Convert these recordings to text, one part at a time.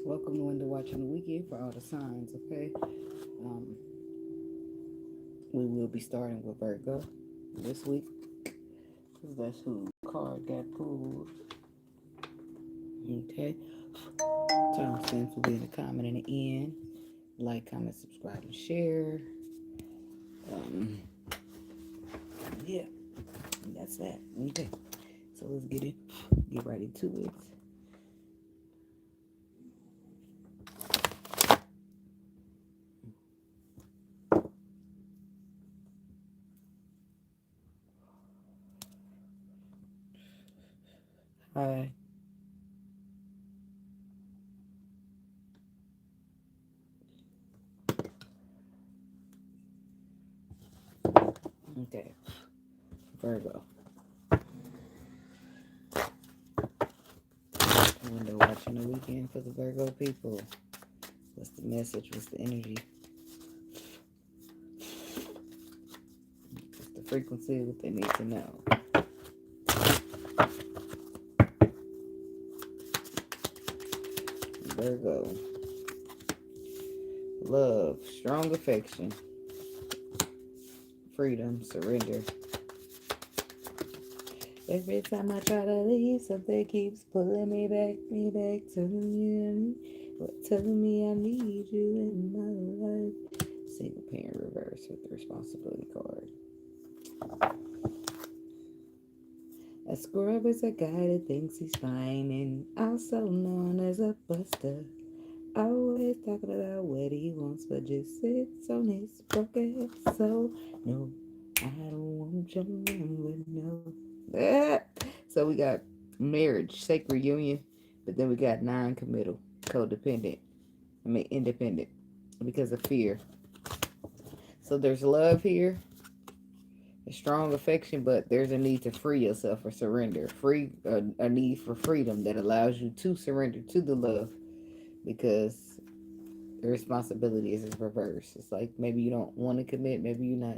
Welcome to Window Watching the Weekend for all the signs, okay? Um, we will be starting with Virgo this week because that's who card got pulled. Okay. Time stamps will be in the comment in the end. Like, comment, subscribe, and share. Um, yeah, that's that. Okay. So let's get right into it. Hi. Okay. Virgo. Window watching the weekend for the Virgo people. What's the message? What's the energy? What's the frequency? What they need to know? Virgo. Love, strong affection, freedom, surrender. Every time I try to leave, something keeps pulling me back, telling me I need you in my life. Single parent reverse with the responsibility card. A scrub is a guy that thinks he's fine and also known as a buster. Always talking about what he wants, but just sits on his broken head. So, no, I don't want your number, no. So we got marriage, sacred union, but then we got non-committal, codependent, independent, because of fear. So there's love here, a strong affection, but there's a need to free yourself or surrender. A need for freedom that allows you to surrender to the love because the responsibility is reversed. It's like maybe you don't want to commit, maybe you're not,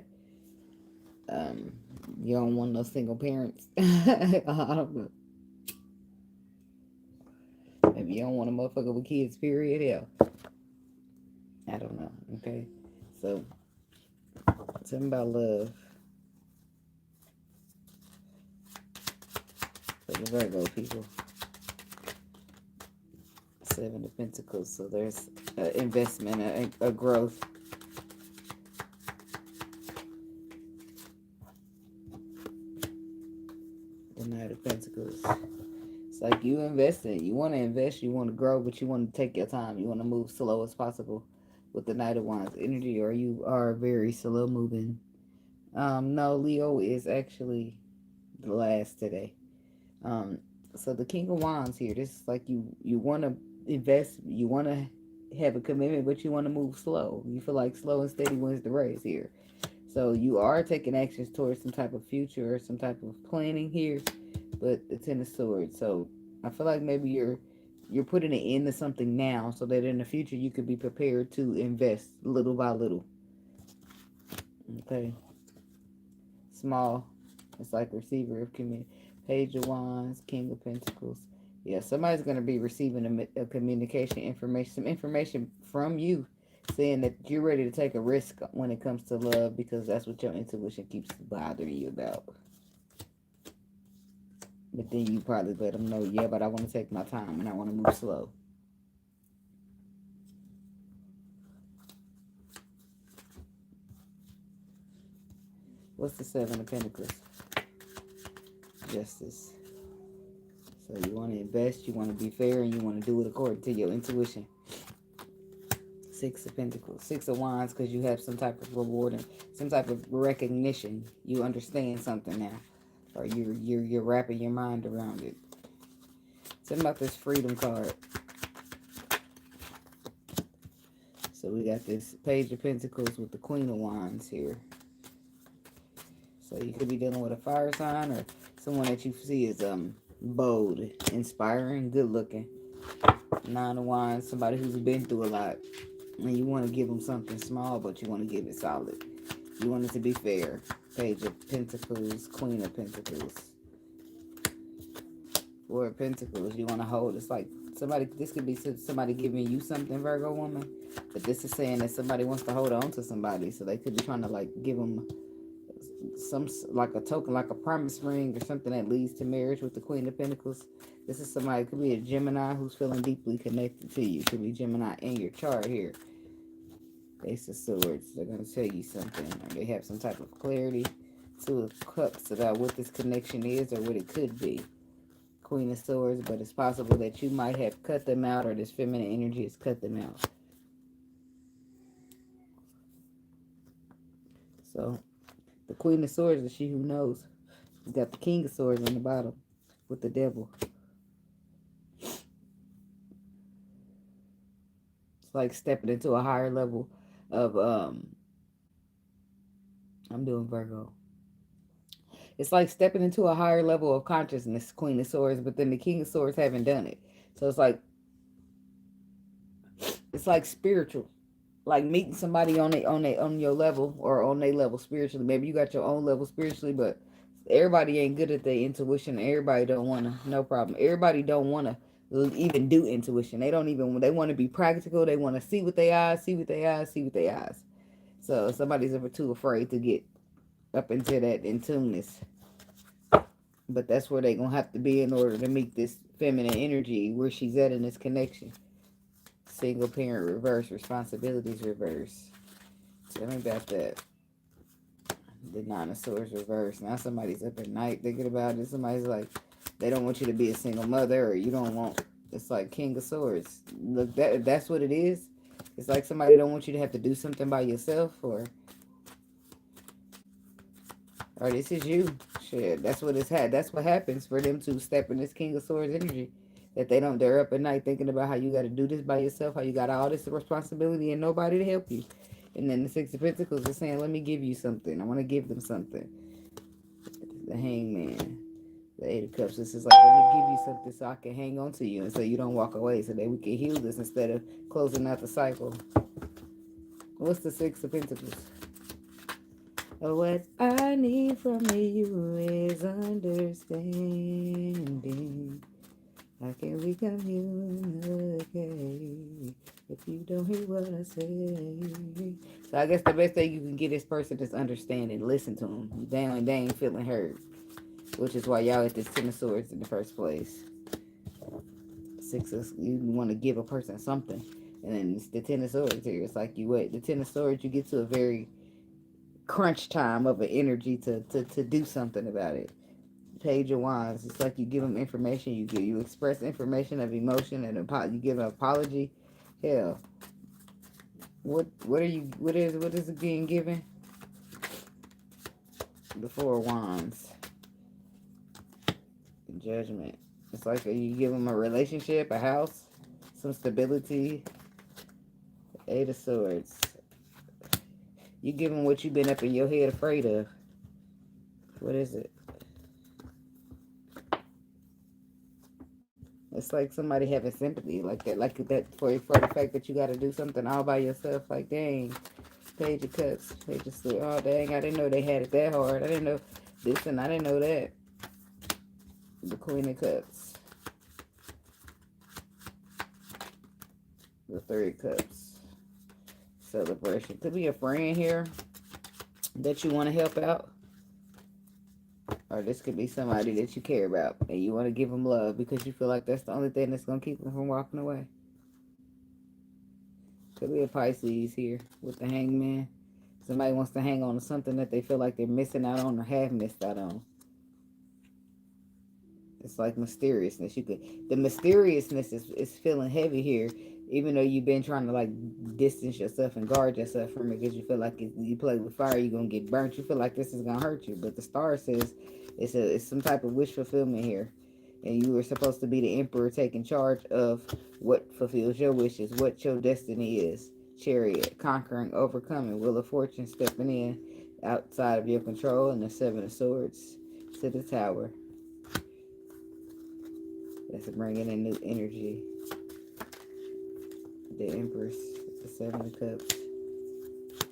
you don't want no single parents. I don't know. Maybe you don't want a motherfucker with kids, period. Hell, I don't know. Okay, so something about love for the Virgo people. Seven of Pentacles. So there's investment, a growth. The Knight of Pentacles. It's like you investing. You want to invest. You want to grow, but you want to take your time. You want to move slow as possible with the Knight of Wands energy, or you are very slow moving. No, Leo is actually the last today. So the King of Wands here. This is like you want to invest. You want to have a commitment, but you want to move slow. You feel like slow and steady wins the race here. So you are taking actions towards some type of future or some type of planning here, but the Ten of Swords. So I feel like maybe you're putting an end to something now so that in the future you could be prepared to invest little by little. Okay. Small. It's like receiver of community. Page of Wands, King of Pentacles. Yeah, somebody's going to be receiving a communication information, some information from you saying that you're ready to take a risk when it comes to love because that's what your intuition keeps bothering you about. But then you probably let them know, yeah, but I want to take my time and I want to move slow. What's the Seven of Pentacles? Justice. So you want to invest, you want to be fair, and you want to do it according to your intuition. Six of Pentacles. Six of Wands, because you have some type of reward and some type of recognition. You understand something now. Or you're wrapping your mind around it. Something about this freedom card. So we got this Page of Pentacles with the Queen of Wands here. So you could be dealing with a fire sign or someone that you see as bold, inspiring, good looking. Nine of Wands, somebody who's been through a lot. And you want to give them something small, but you want to give it solid. You want it to be fair. Page of Pentacles, Queen of Pentacles. Four of Pentacles, you want to hold. It's like This could be somebody giving you something, Virgo woman. But this is saying that somebody wants to hold on to somebody. So they could be trying to like give them some like a token, like a promise ring or something that leads to marriage with the Queen of Pentacles. This is somebody, could be a Gemini who's feeling deeply connected to you. Could be Gemini in your chart here. Ace of Swords. They're going to tell you something. Or they have some type of clarity. Two of Cups about what this connection is or what it could be. Queen of Swords. But it's possible that you might have cut them out, or this feminine energy has cut them out. So, the Queen of Swords is she who knows. You got the King of Swords on the bottom with the Devil. It's like stepping into a higher level of, I'm doing Virgo. It's like stepping into a higher level of consciousness, Queen of Swords, but then the King of Swords haven't done it. So it's like spiritual. Like meeting somebody on your level or on their level spiritually. Maybe you got your own level spiritually, but everybody ain't good at their intuition. Everybody don't want to, no problem. Everybody don't want to even do intuition. They they want to be practical. They want to see with their eyes, see with their eyes, see with their eyes. So somebody's ever too afraid to get up into that in tuneness. But that's where they're going to have to be in order to meet this feminine energy where she's at in this connection. Single parent reverse, responsibilities reverse. Tell me about that. The Nine of Swords reverse. Now somebody's up at night thinking about it. Somebody's like, they don't want you to be a single mother, or you don't want, it's like King of Swords. Look, that's what it is. It's like somebody don't want you to have to do something by yourself, or this is you. Shit, that's what it's had. That's what happens for them to step in this King of Swords energy. That they're up at night thinking about how you got to do this by yourself, how you got all this responsibility and nobody to help you. And then the Six of Pentacles is saying, let me give you something. I want to give them something. The Hangman. The Eight of Cups. This is like, let me give you something so I can hang on to you and so you don't walk away, so that we can heal this instead of closing out the cycle. What's the Six of Pentacles? What I need from you is understanding. How can we communicate if you don't hear what I say? So I guess the best thing you can get this person is understanding. Listen to them. They ain't feeling heard. Which is why y'all at this Ten of Swords in the first place. You want to give a person something. And then it's the Ten of Swords here. It's like you wait. The Ten of Swords, you get to a very crunch time of an energy to do something about it. Page of Wands. It's like you give them information. You express information of emotion, and you give an apology. Hell, what is it being given? The Four of Wands. Judgment. It's like you give them a relationship, a house, some stability. Eight of Swords. You give them what you've been up in your head afraid of. What is it? It's like somebody having sympathy like that for the fact that you got to do something all by yourself. Like, dang, Page of Cups, Page of Swords. Oh, dang, I didn't know they had it that hard. I didn't know this and I didn't know that. The Queen of Cups. The Three of Cups. Celebration. Could be a friend here that you want to help out. Or this could be somebody that you care about and you want to give them love because you feel like that's the only thing that's going to keep them from walking away. Could be a Pisces here with the Hangman. Somebody wants to hang on to something that they feel like they're missing out on or have missed out on. It's like mysteriousness. The mysteriousness is feeling heavy here, even though you've been trying to like distance yourself and guard yourself from it because you feel like if you play with fire, you're gonna get burnt. You feel like this is gonna hurt you, but the star says it's some type of wish fulfillment here, and you were supposed to be the emperor taking charge of what fulfills your wishes, what your destiny is. Chariot, conquering, overcoming, Wheel of Fortune, stepping in outside of your control, and the Seven of Swords to the Tower. That's bringing in new energy. The Empress, the Seven of Cups,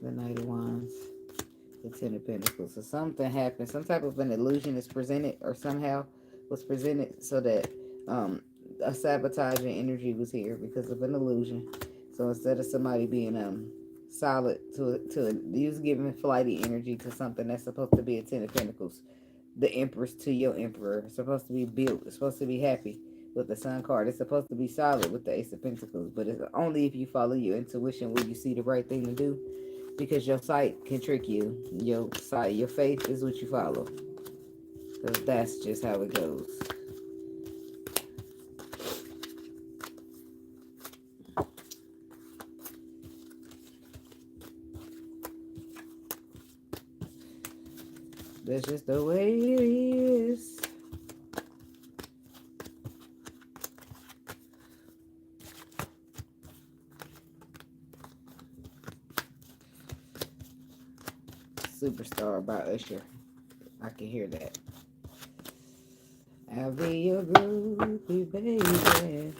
the Knight of Wands, the Ten of Pentacles. So something happened. Some type of an illusion is presented, or somehow was presented, so that a sabotaging energy was here because of an illusion. So instead of somebody being solid to you was giving flighty energy to something that's supposed to be a Ten of Pentacles. The Empress to your Emperor. It's supposed to be built. It's supposed to be happy with the Sun card. It's supposed to be solid with the Ace of Pentacles. But it's only if you follow your intuition will you see the right thing to do. Because your sight can trick you. Your sight, your faith is what you follow. Because that's just how it goes. That's just the way it is. Superstar by Usher. I can hear that. I'll be your groupie, baby.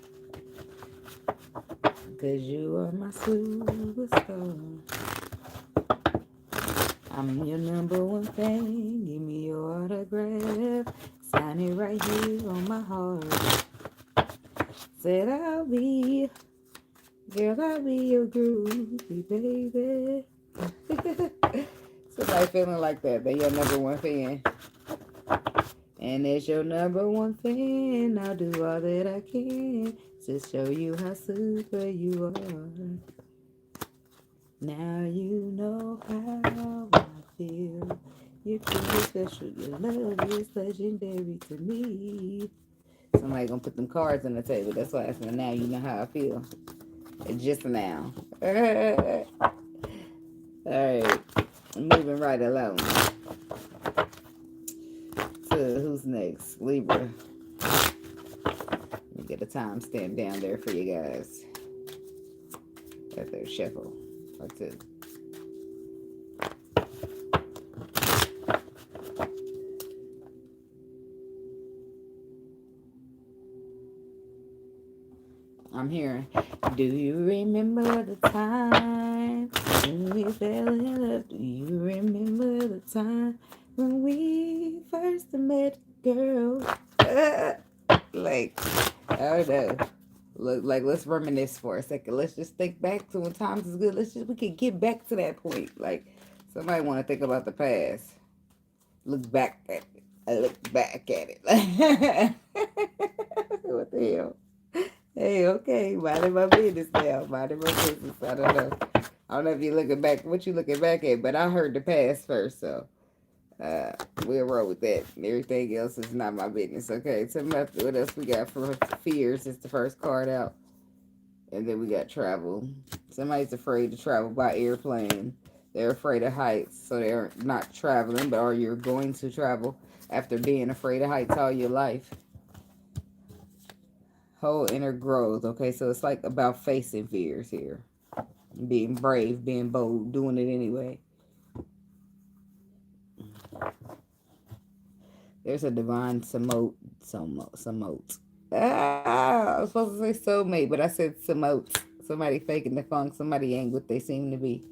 Cause you are my superstar. I'm your number one fan. Give me your autograph. Sign it right here on my heart. Said I'll be, girl, I'll be your groupie, baby. Somebody feeling like that. They your number one fan. And as your number one fan, I'll do all that I can to show you how super you are. Now you know how I feel. You're truly special. Your love is legendary to me. Somebody gonna put them cards on the table. That's why I said, now you know how I feel. Just now. Alright. Moving right along. To who's next? Libra. Let me get a timestamp down there for you guys. Right there, shuffle. Or two. I'm hearing, do you remember the time when we fell in love? Do you remember the time when we first met, girl? Like, I don't know. Look, like, let's reminisce for a second. Let's just think back to when times is good. We can get back to that point. Like, somebody want to think about the past. Look back at it. I look back at it. What the hell? Hey, okay, minding my business now. Minding my business. I don't know. I don't know if you're looking back, what you looking back at, but I heard the past first, so we'll roll with that. Everything else is not my business, okay? So what else we got for fears? It's the first card out. And then we got travel. Somebody's afraid to travel by airplane. They're afraid of heights, so they're not traveling, but are you going to travel after being afraid of heights all your life? Whole inner growth. Okay, so it's like about facing fears here. Being brave, being bold, doing it anyway. There's a divine samote. I was supposed to say soulmate, but I said samote. Somebody faking the funk. Somebody ain't what they seem to be.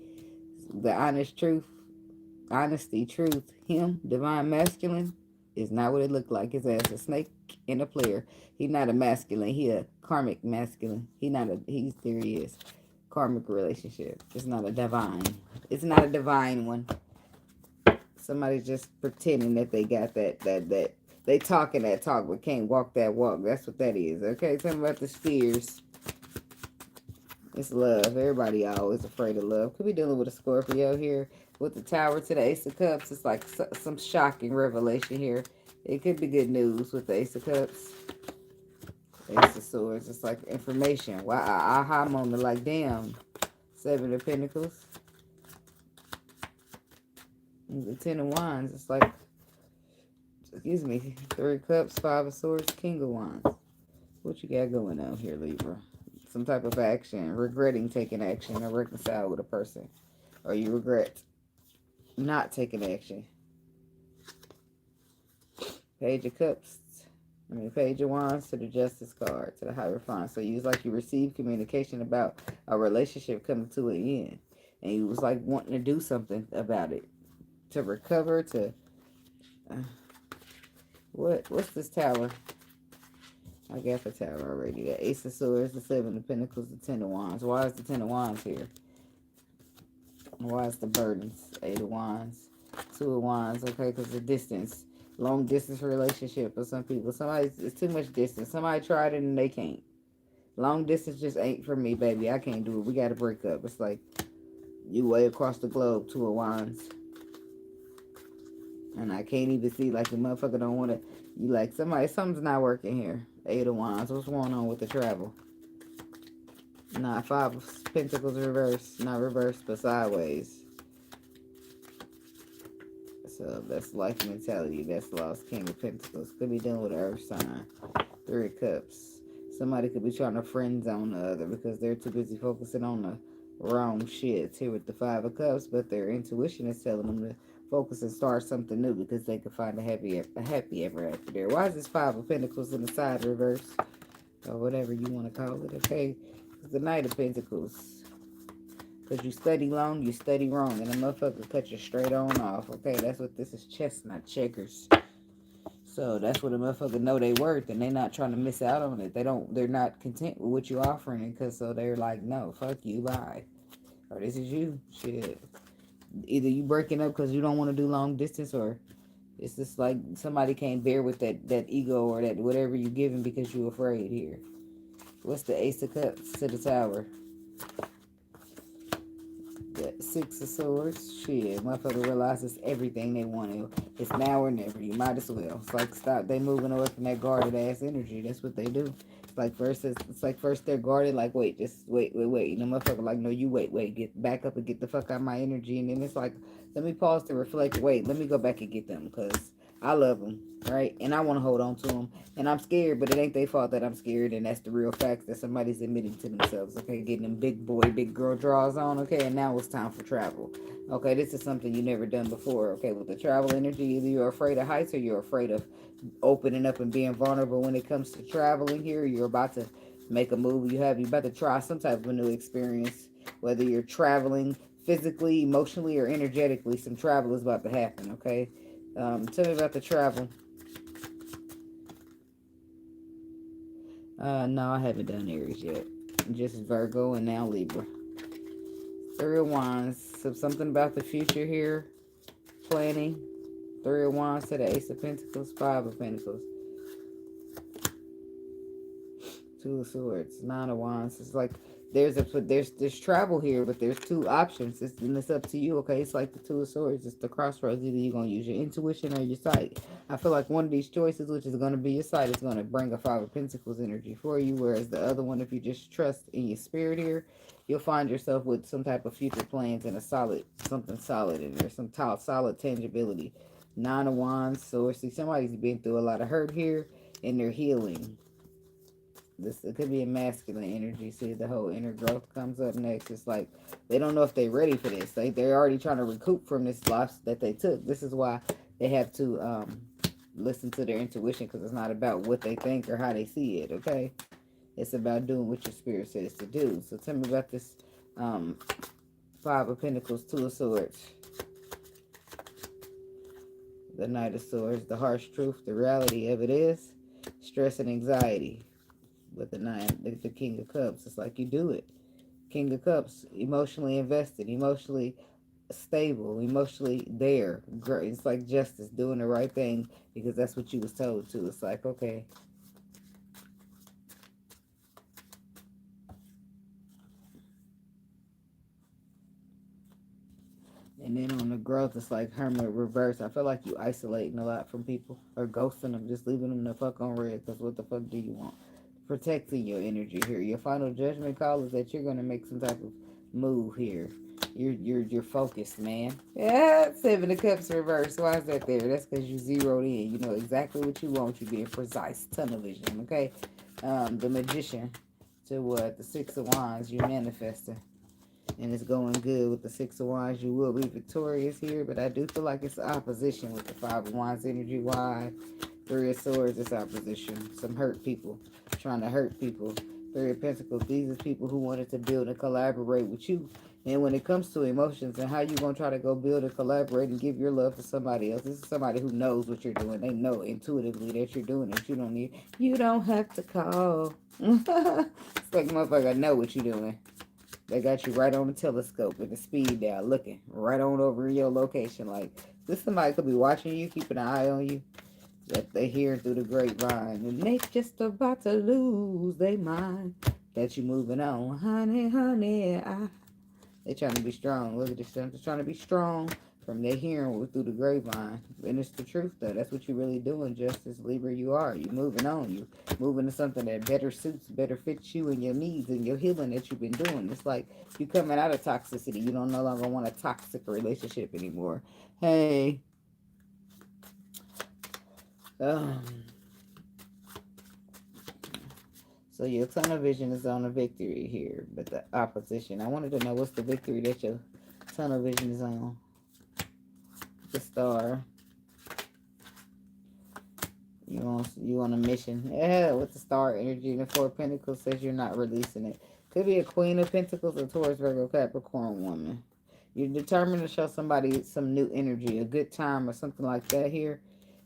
The honest truth. Honesty, truth. Him, divine masculine, is not what it looked like. His ass a snake and a player. He's not a masculine. He a karmic masculine. There he is. Karmic relationship. It's not a divine. It's not a divine one. Somebody's just pretending that they got that. They talking that talk but can't walk that walk. That's what that is. Okay, tell me about the spheres. It's love. Everybody always afraid of love. Could be dealing with a Scorpio here. With the Tower to the Ace of Cups, it's like some shocking revelation here. It could be good news with the Ace of Cups. Ace of Swords, it's like information. Wow, aha moment, like damn. Seven of Pentacles. And the Ten of Wands, it's like, excuse me, Three of Cups, Five of Swords, King of Wands. What you got going on here, Libra? Some type of action, regretting taking action or reconcile with a person. Or you regret not taking action. Page of Cups. Page of Wands to the Justice card, to the Hierophant. So you was like you received communication about a relationship coming to an end. And you was like wanting to do something about it. To recover, to... what's this Tower? I got the tower already. The Ace of Swords, the Seven of Pentacles, the Ten of Wands. Why is the Ten of Wands here? Why is the burdens? Eight of Wands, Two of Wands. Okay, because the distance. Long distance relationship for some people. It's too much distance. Somebody tried it and they can't. Long distance just ain't for me, baby. I can't do it. We got to break up. It's like you way across the globe, Two of Wands. And I can't even see, like, the motherfucker don't want to. You like, something's not working here. Eight of Wands. What's going on with the travel? Nah, Five of Pentacles reversed. Not reversed, but sideways. So that's life mentality. That's lost. King of Pentacles. Could be dealing with an earth sign. Three of Cups. Somebody could be trying to friend zone the other because they're too busy focusing on the wrong shit here with the Five of Cups, but their intuition is telling them to focus and start something new because they could find a happy ever after there. Why is this Five of Pentacles in the side reverse? Or whatever you want to call it, okay? It's the Knight of Pentacles. Because you study long, you study wrong. And the motherfucker cut you straight on off, okay? That's what this is, chess, not checkers. So that's what a motherfucker know they worth, and they not trying to miss out on it. They're not content with what you offering, because so they're like, no, fuck you, bye. Or this is you, shit. Either you breaking up because you don't want to do long distance, or it's just like somebody can't bear with that ego or that whatever you giving because you afraid here. What's the Ace of Cups to the Tower? The Six of Swords. Shit, motherfucker realizes everything they want to. It's now or never. You might as well. It's like stop. They moving away from that guarded ass energy. That's what they do. It's like first they're guarded. Like wait, just wait. And the motherfucker like no, you wait, get back up and get the fuck out of my energy. And then it's like let me pause to reflect. Wait, let me go back and get them because I love them, right? And I want to hold on to them. And I'm scared, but it ain't their fault that I'm scared. And that's the real facts that somebody's admitting to themselves. Okay, getting them big boy, big girl draws on. Okay, and now it's time for travel. Okay, this is something you never done before. Okay, with the travel energy, either you're afraid of heights or you're afraid of opening up and being vulnerable when it comes to traveling here. You're about to make a move. You're about to try some type of a new experience. Whether you're traveling physically, emotionally, or energetically, some travel is about to happen, okay? Tell me about the travel. No, I haven't done Aries yet. Just Virgo and now Libra. Three of Wands. So something about the future here. Planning. Three of Wands to the Ace of Pentacles. Five of Pentacles. Two of Swords. Nine of Wands. It's like there's travel here, but there's two options. And it's up to you, okay? It's like the Two of Swords. It's the crossroads. Either you're going to use your intuition or your sight. I feel like one of these choices, which is going to be your sight, is going to bring a Five of Pentacles energy for you, whereas the other one, if you just trust in your spirit here, you'll find yourself with some type of future plans and something solid in there, some solid tangibility. Nine of Wands. So see, somebody's been through a lot of hurt here, and they're healing. It could be a masculine energy. See, the whole inner growth comes up next. It's like they don't know if they're ready for this. They're already trying to recoup from this loss that they took. This is why they have to listen to their intuition, because it's not about what they think or how they see it, okay? It's about doing what your spirit says to do. So tell me about this Five of Pentacles, Two of Swords. The Knight of Swords, the harsh truth, the reality of it is stress and anxiety. With the King of Cups, it's like you do it. King of Cups, emotionally invested, emotionally stable, emotionally there. It's like justice, doing the right thing because that's what you was told to. It's like, okay. And then on the growth, it's like Hermit reverse. I feel like you isolating a lot from people or ghosting them, just leaving them the fuck on red because what the fuck do you want? Protecting your energy here. Your final judgment call is that you're going to make some type of move here. You're focused, man. Yeah, Seven of Cups reverse. Why is that there? That's because you zeroed in. You know exactly what you want. You're being precise. Tunnel vision, okay? The Magician to what? The Six of Wands. You're manifesting. And it's going good with the Six of Wands. You will be victorious here, but I do feel like it's opposition with the Five of Wands energy. Why? Three of Swords is opposition. Some hurt people. Trying to hurt people. Three of Pentacles. These are people who wanted to build and collaborate with you. And when it comes to emotions and how you going to try to go build and collaborate and give your love to somebody else, this is somebody who knows what you're doing. They know intuitively that you're doing it. You don't have to call. It's like motherfucker know what you're doing. They got you right on the telescope with the speed dial, looking right on over your location. Like, this somebody could be watching you, keeping an eye on you. That they hear through the grapevine. And they just about to lose their mind. That you moving on. Honey, honey, they trying to be strong. Look at this. They're trying to be strong from their hearing through the grapevine. And it's the truth, though. That's what you're really doing, Justice Libra. You are. You're moving on. You moving to something that better suits, better fits you and your needs and your healing that you've been doing. It's like you coming out of toxicity. You don't no longer want a toxic relationship anymore. Hey. So your tunnel vision is on a victory here, but the opposition. I wanted to know what's the victory that your tunnel vision is on. The Star. You on a mission. Yeah, with the Star energy and the Four of Pentacles says you're not releasing it. Could be a Queen of Pentacles or Taurus, Virgo, Capricorn woman. You're determined to show somebody some new energy, a good time or something like that here.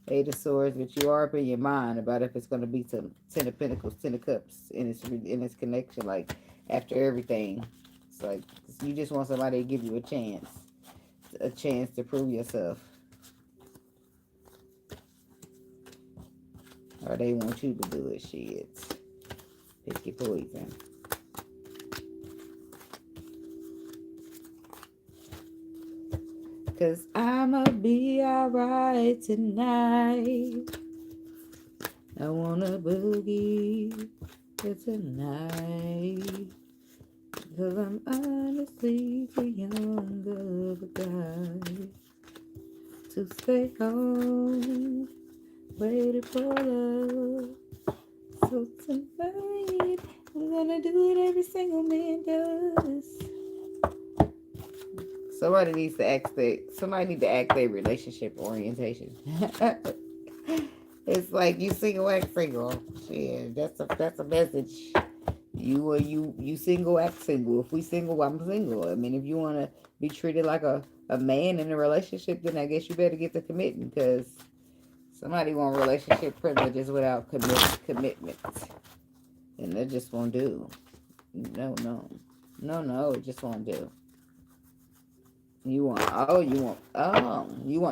Eight of Swords, but you are up in your mind about if it's going to be Ten of Pentacles, Ten of Cups in its connection, like after everything. It's like you just want somebody to give you a chance to prove yourself. Or they want you to do it, shit. Pick your poison. Cause I'ma be alright tonight. I wanna boogie tonight. Cause I'm honestly too young of a guy to stay home, waiting for love. So tonight, I'm gonna do it every single man does. Somebody needs to act their relationship orientation. It's like you single, act single. Shit, that's a message. You single, act single. If we single, I'm single. I mean, if you want to be treated like a man in a relationship, then I guess you better get to committing, because somebody want relationship privileges without commitment, and that just won't do. No, it just won't do. You want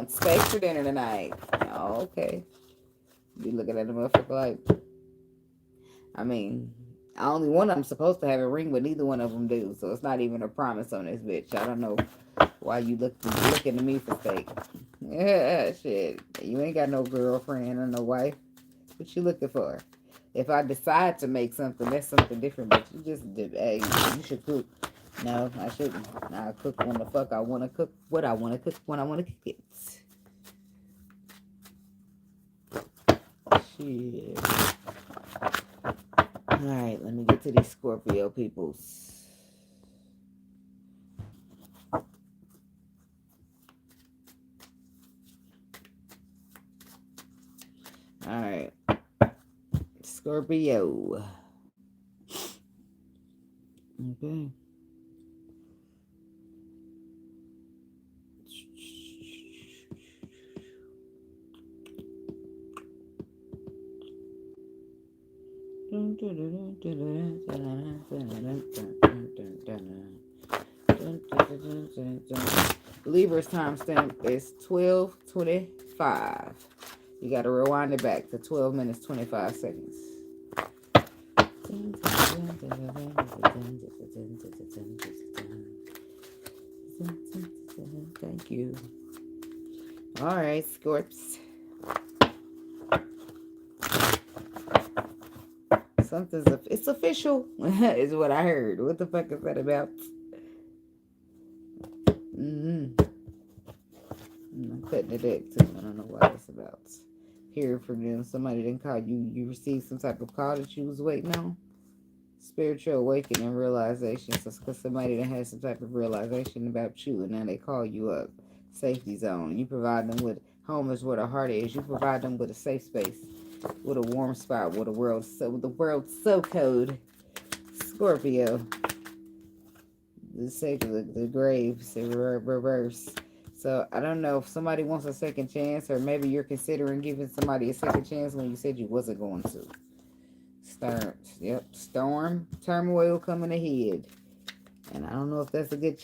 steak for dinner tonight. Oh, okay. You looking at the motherfucker like, I mean, only one of them supposed to have a ring, but neither one of them do. So it's not even a promise on this bitch. I don't know why you looking to me for steak. Yeah, shit. You ain't got no girlfriend or no wife. What you looking for? If I decide to make something, that's something different. But you just did. Hey, you should cook. No, I shouldn't. I cook when the fuck I want to cook. What I want to cook when I want to cook it. Shit. Alright, let me get to these Scorpio peoples. Alright. Scorpio. Okay. Libra's timestamp is 12:25. You got to rewind it back to 12 minutes 25 seconds. Thank you. All right, Scorps. It's official, is what I heard. What the fuck is that about? I'm cutting the deck too. I don't know what it's about. Hearing from them. Somebody didn't call you. You received some type of call that you was waiting on. Spiritual awakening and realization. So because somebody that had some type of realization about you, and now they call you up. Safety zone. You provide them with, home is where the heart is. You provide them with a safe space, with a warm spot, with the world so code. Scorpio. The sacred, the graves, reverse. So I don't know if somebody wants a second chance, or maybe you're considering giving somebody a second chance when you said you wasn't going to. Storm, turmoil coming ahead. And I don't know if that's a good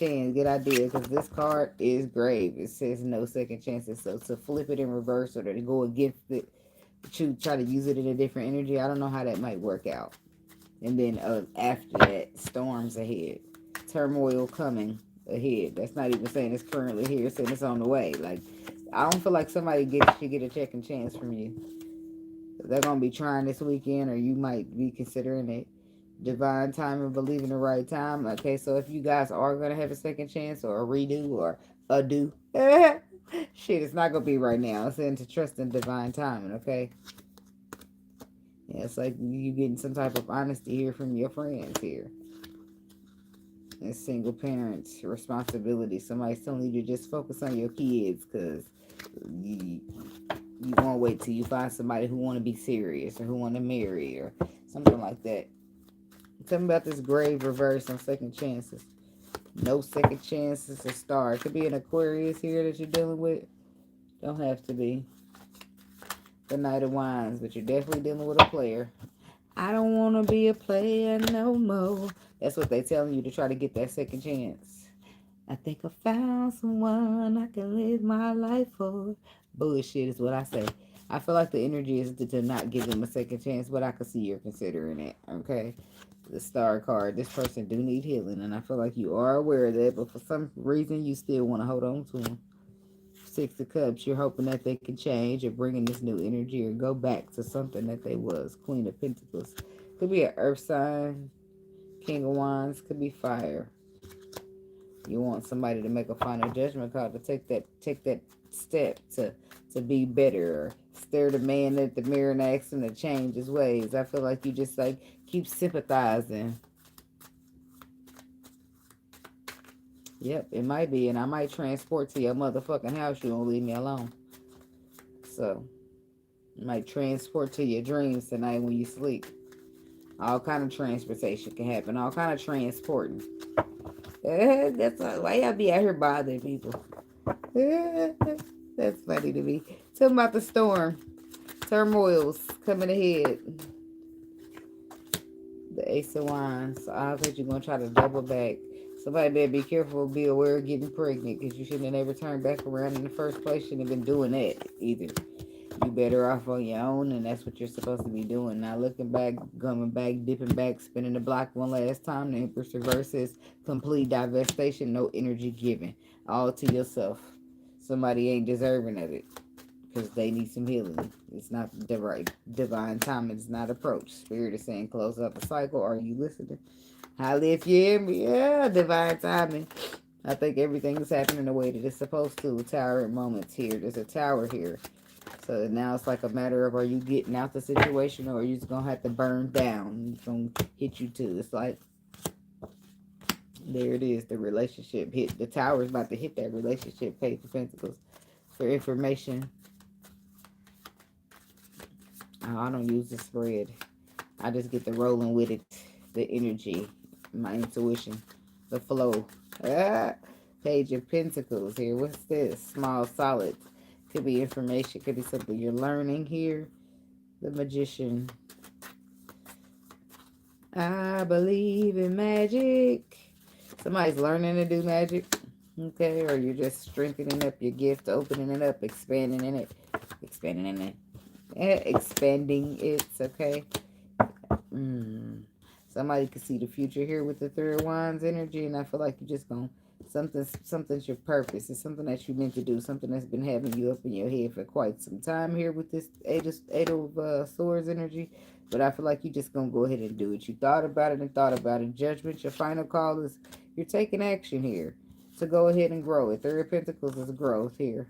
idea, because this card is grave. It says no second chances. So to flip it in reverse or to go against it, to try to use it in a different energy, I don't know how that might work out. And then after that, storms ahead. Turmoil coming ahead. That's not even saying it's currently here, it's saying it's on the way. Like, I don't feel like somebody should get a second chance from you. They're going to be trying this weekend, or you might be considering it. Divine time and believe in the right time. Okay, so if you guys are going to have a second chance or a redo or a do, shit, it's not going to be right now. It's saying to trust in divine timing, okay? Yeah, it's like you getting some type of honesty here from your friends here. And single parents, responsibility. Somebody's telling you to just focus on your kids, because you won't wait till you find somebody who want to be serious or who want to marry or something like that. Tell me about this grave reverse on second chances. No second chances to start. It could be an Aquarius here that you're dealing with. Don't have to be. The Knight of Wands, but you're definitely dealing with a player. I don't want to be a player no more. That's what they're telling you, to try to get that second chance. I think I found someone I can live my life for. Bullshit is what I say. I feel like the energy is to not give them a second chance, but I can see you're considering it, okay? The Star card, this person do need healing, and I feel like you are aware of that, but for some reason you still want to hold on to them. Six of Cups, you're hoping that they can change or bring in this new energy or go back to something that they was. Queen of Pentacles. Could be an earth sign. King of Wands. Could be fire. You want somebody to make a final judgment call, to take that step to be better, or stare the man at the mirror and ask him to change his ways. I feel like you just like keep sympathizing. Yep, it might be, and I might transport to your motherfucking house. You don't leave me alone. So, it might transport to your dreams tonight when you sleep. All kind of transportation can happen. All kind of transporting. That's why y'all be out here bothering people. That's funny to me. Tell me about the storm. Turmoils coming ahead. The Ace of Wands. So I bet you're going to try to double back. Somebody better be careful, be aware of getting pregnant, because you shouldn't have never turned back around in the first place. Shouldn't have been doing that either. You better off on your own, and that's what you're supposed to be doing. Now looking back, coming back, dipping back, spinning the block one last time. The Empress reverse is complete devastation, no energy given. All to yourself. Somebody ain't deserving of it, because they need some healing. It's not the right divine time. It's not approach. Spirit is saying close up the cycle. Are you listening? Highly if you hear me. Yeah, divine timing. I think everything is happening the way that it's supposed to. Tower moments here. There's a tower here. So now it's like a matter of, are you getting out the situation, or are you just going to have to burn down? It's going to hit you too. It's like, there it is. The relationship hit. The tower is about to hit that relationship. Page of Pentacles. For information, I don't use the spread. I just get the rolling with it. The energy. My intuition. The flow. Page of Pentacles here. What's this? Small solid. Could be information. Could be something you're learning here. The Magician. I believe in magic. Somebody's learning to do magic. Okay. Or you're just strengthening up your gift. Opening it up. Expanding in it. Expanding in it. Expanding it. Okay. Somebody could see the future here with the Three of Wands energy, and I feel like you're just going to, something's your purpose. It's something that you meant to do, something that's been having you up in your head for quite some time here with this Eight of Swords energy, but I feel like you're just going to go ahead and do it. You thought about it and thought about it. Judgment, your final call is you're taking action here to go ahead and grow it. Three of Pentacles is growth here.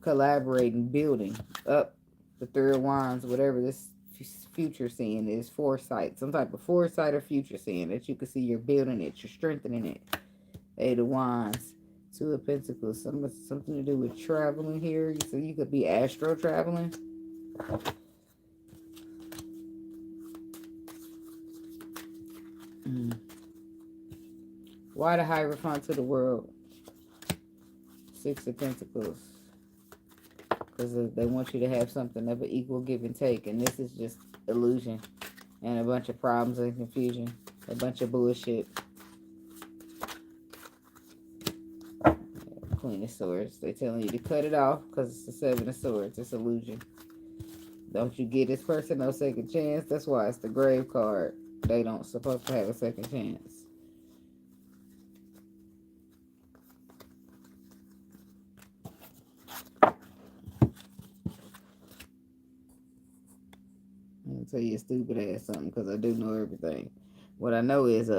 Collaborating, building up the Three of Wands, whatever this future seeing is, foresight, some type of foresight or future seeing that you can see you're building it, you're strengthening it. Eight of Wands, Two of Pentacles, something to do with traveling here. So you could be astro traveling. Why the Hierophant to the world? Six of Pentacles. Because they want you to have something of an equal give and take. And this is just illusion. And a bunch of problems and confusion. A bunch of bullshit. Queen of Swords. They're telling you to cut it off because it's the Seven of Swords. It's illusion. Don't you give this person no second chance? That's why it's the Grave card. They don't supposed to have a second chance. I'm gonna tell you a stupid ass something because I do know everything. What I know is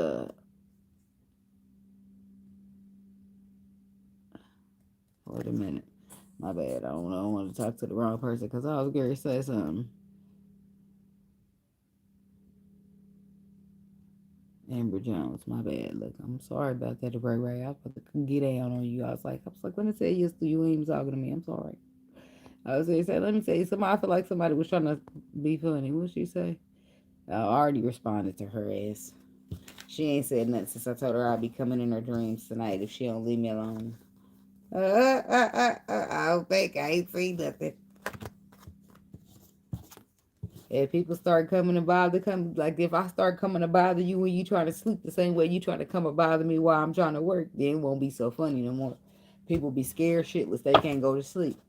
wait a minute. My bad. I don't know. I don't want to talk to the wrong person because I was going to say something. Amber Jones, my bad. Look, I'm sorry about that, Ray Ray. I was about to get down on you. I was like, let me tell you, you ain't even talking to me. I'm sorry. I was going to say, let me tell you, I feel like somebody was trying to be funny. What'd she say? I already responded to her ass. She ain't said nothing since I told her I'll be coming in her dreams tonight if she don't leave me alone. I don't think I ain't seen nothing. If people start coming to bother, like if I start coming to bother you when you trying to sleep the same way you trying to come and bother me while I'm trying to work, then it won't be so funny no more. People be scared shitless. They can't go to sleep.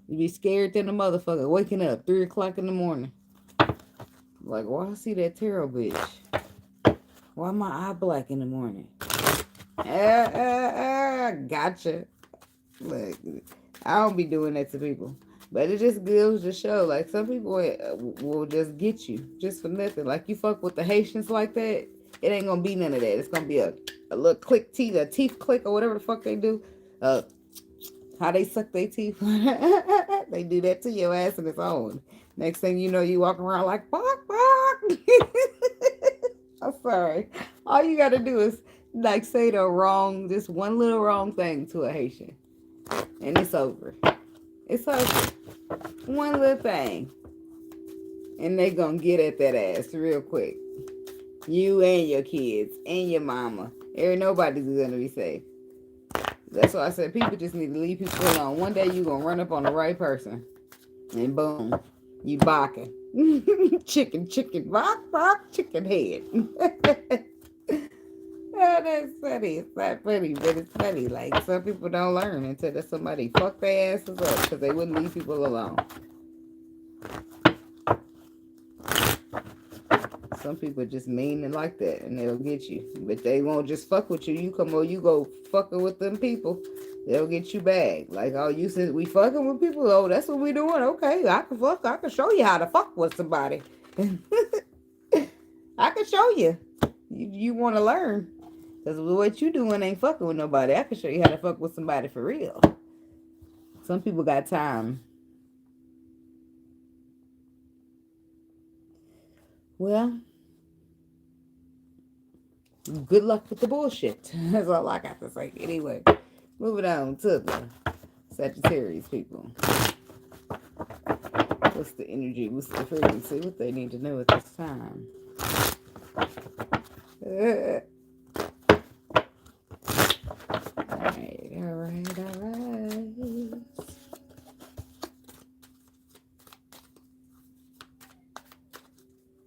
You be scared than a motherfucker waking up 3 o'clock in the morning. Like, why I see that tarot bitch? Why my eye black in the morning? Gotcha. Look, I don't be doing that to people. But it just goes to show, like, some people will just get you just for nothing. Like, you fuck with the Haitians like that, it ain't gonna be none of that. It's gonna be a little click teeth, a teeth click or whatever the fuck they do. How they suck their teeth. They do that to your ass and its own. Next thing you know, you walk around like, bark, bark. I'm sorry. All you gotta do is, like, say just one little wrong thing to a Haitian. And it's over. It's over. One little thing. And they gonna get at that ass real quick. You and your kids and your mama. Nobody's gonna be safe. That's why I said people just need to leave people alone. One day you gonna run up on the right person. And boom. You barking. Chicken, bark, bark, chicken head. Oh, that's funny. It's not funny, but it's funny. Like, some people don't learn until somebody fuck their asses up because they wouldn't leave people alone. Some people just mean and like that, and they'll get you. But they won't just fuck with you. You go fucking with them people, they'll get you back. Like, oh, you said we fucking with people? Oh, that's what we doing? Okay, I can show you how to fuck with somebody. I can show you. You want to learn. Because what you doing ain't fucking with nobody. I can show you how to fuck with somebody for real. Some people got time. Well, good luck with the bullshit. That's all I got to say. Anyway, moving on to the Sagittarius people. What's the energy? What's the frequency? What they need to know at this time? All right.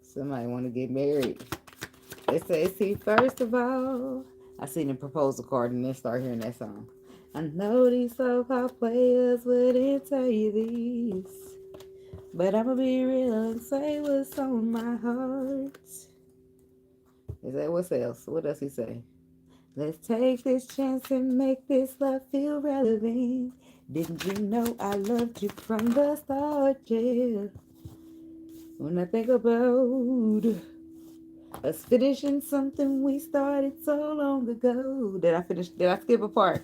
Somebody want to get married. They say, see, first of all, I seen a proposal card and then start hearing that song. I know these so-called players wouldn't tell you this, but I'ma be real and say what's on my heart. Is that what else? What else he say? Let's take this chance and make this love feel relevant. Didn't you know I loved you from the start, yeah? When I think about us finishing something we started so long ago. Did I skip a part?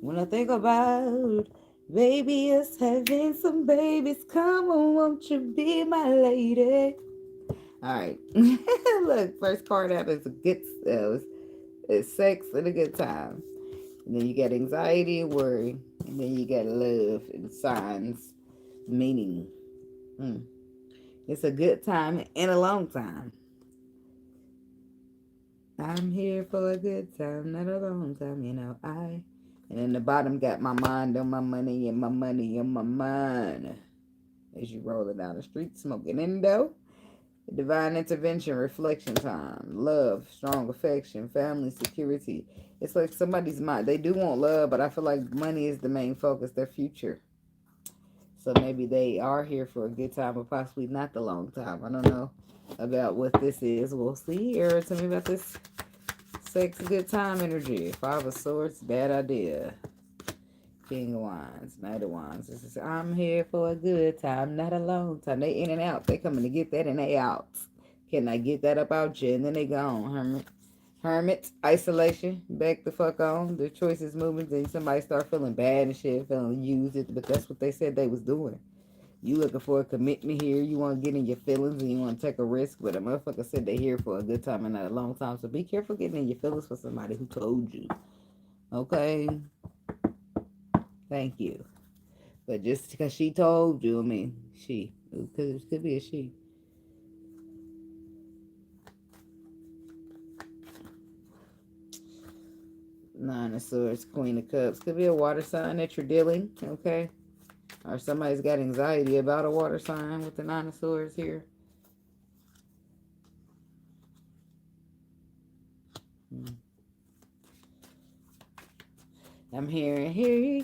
When I think about baby us having some babies, come on, won't you be my lady? Alright. Look, first card out is a good it's sex and a good time. And then you got anxiety and worry. And then you got love and signs, meaning. It's a good time and a long time. I'm here for a good time, not a long time, And then the bottom got my mind on my money and my money on my mind. As you roll it down the street, smoking indo. Divine intervention, reflection time, love, strong affection, family, security. It's like somebody's mind. They do want love, but I feel like money is the main focus, their future. So maybe they are here for a good time, but possibly not the long time. I don't know about what this is. We'll see. Or tell me about this sex good time energy. Five of Swords, bad idea. King of Wands, Knight of Wands. This is I'm here for a good time, not a long time. They in and out. They coming to get that and they out. Can I get that up out you? And then they gone, hermit, isolation, back the fuck on. Their choices moving, then somebody start feeling bad and shit, feeling used. But that's what they said they was doing. You looking for a commitment here. You want to get in your feelings and you want to take a risk. But a motherfucker said they here for a good time and not a long time. So be careful getting in your feelings for somebody who told you. Okay? Thank you. But just because she told you, I mean, she. It could be a she. Nine of Swords, Queen of Cups. Could be a water sign that you're dealing, okay? Or somebody's got anxiety about a water sign with the Nine of Swords here. I'm hearing, here we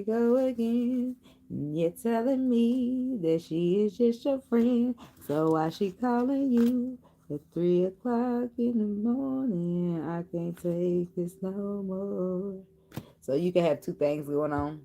go again. You're telling me that she is just your friend. So why she calling you at 3 o'clock in the morning? I can't take this no more. So you can have two things going on.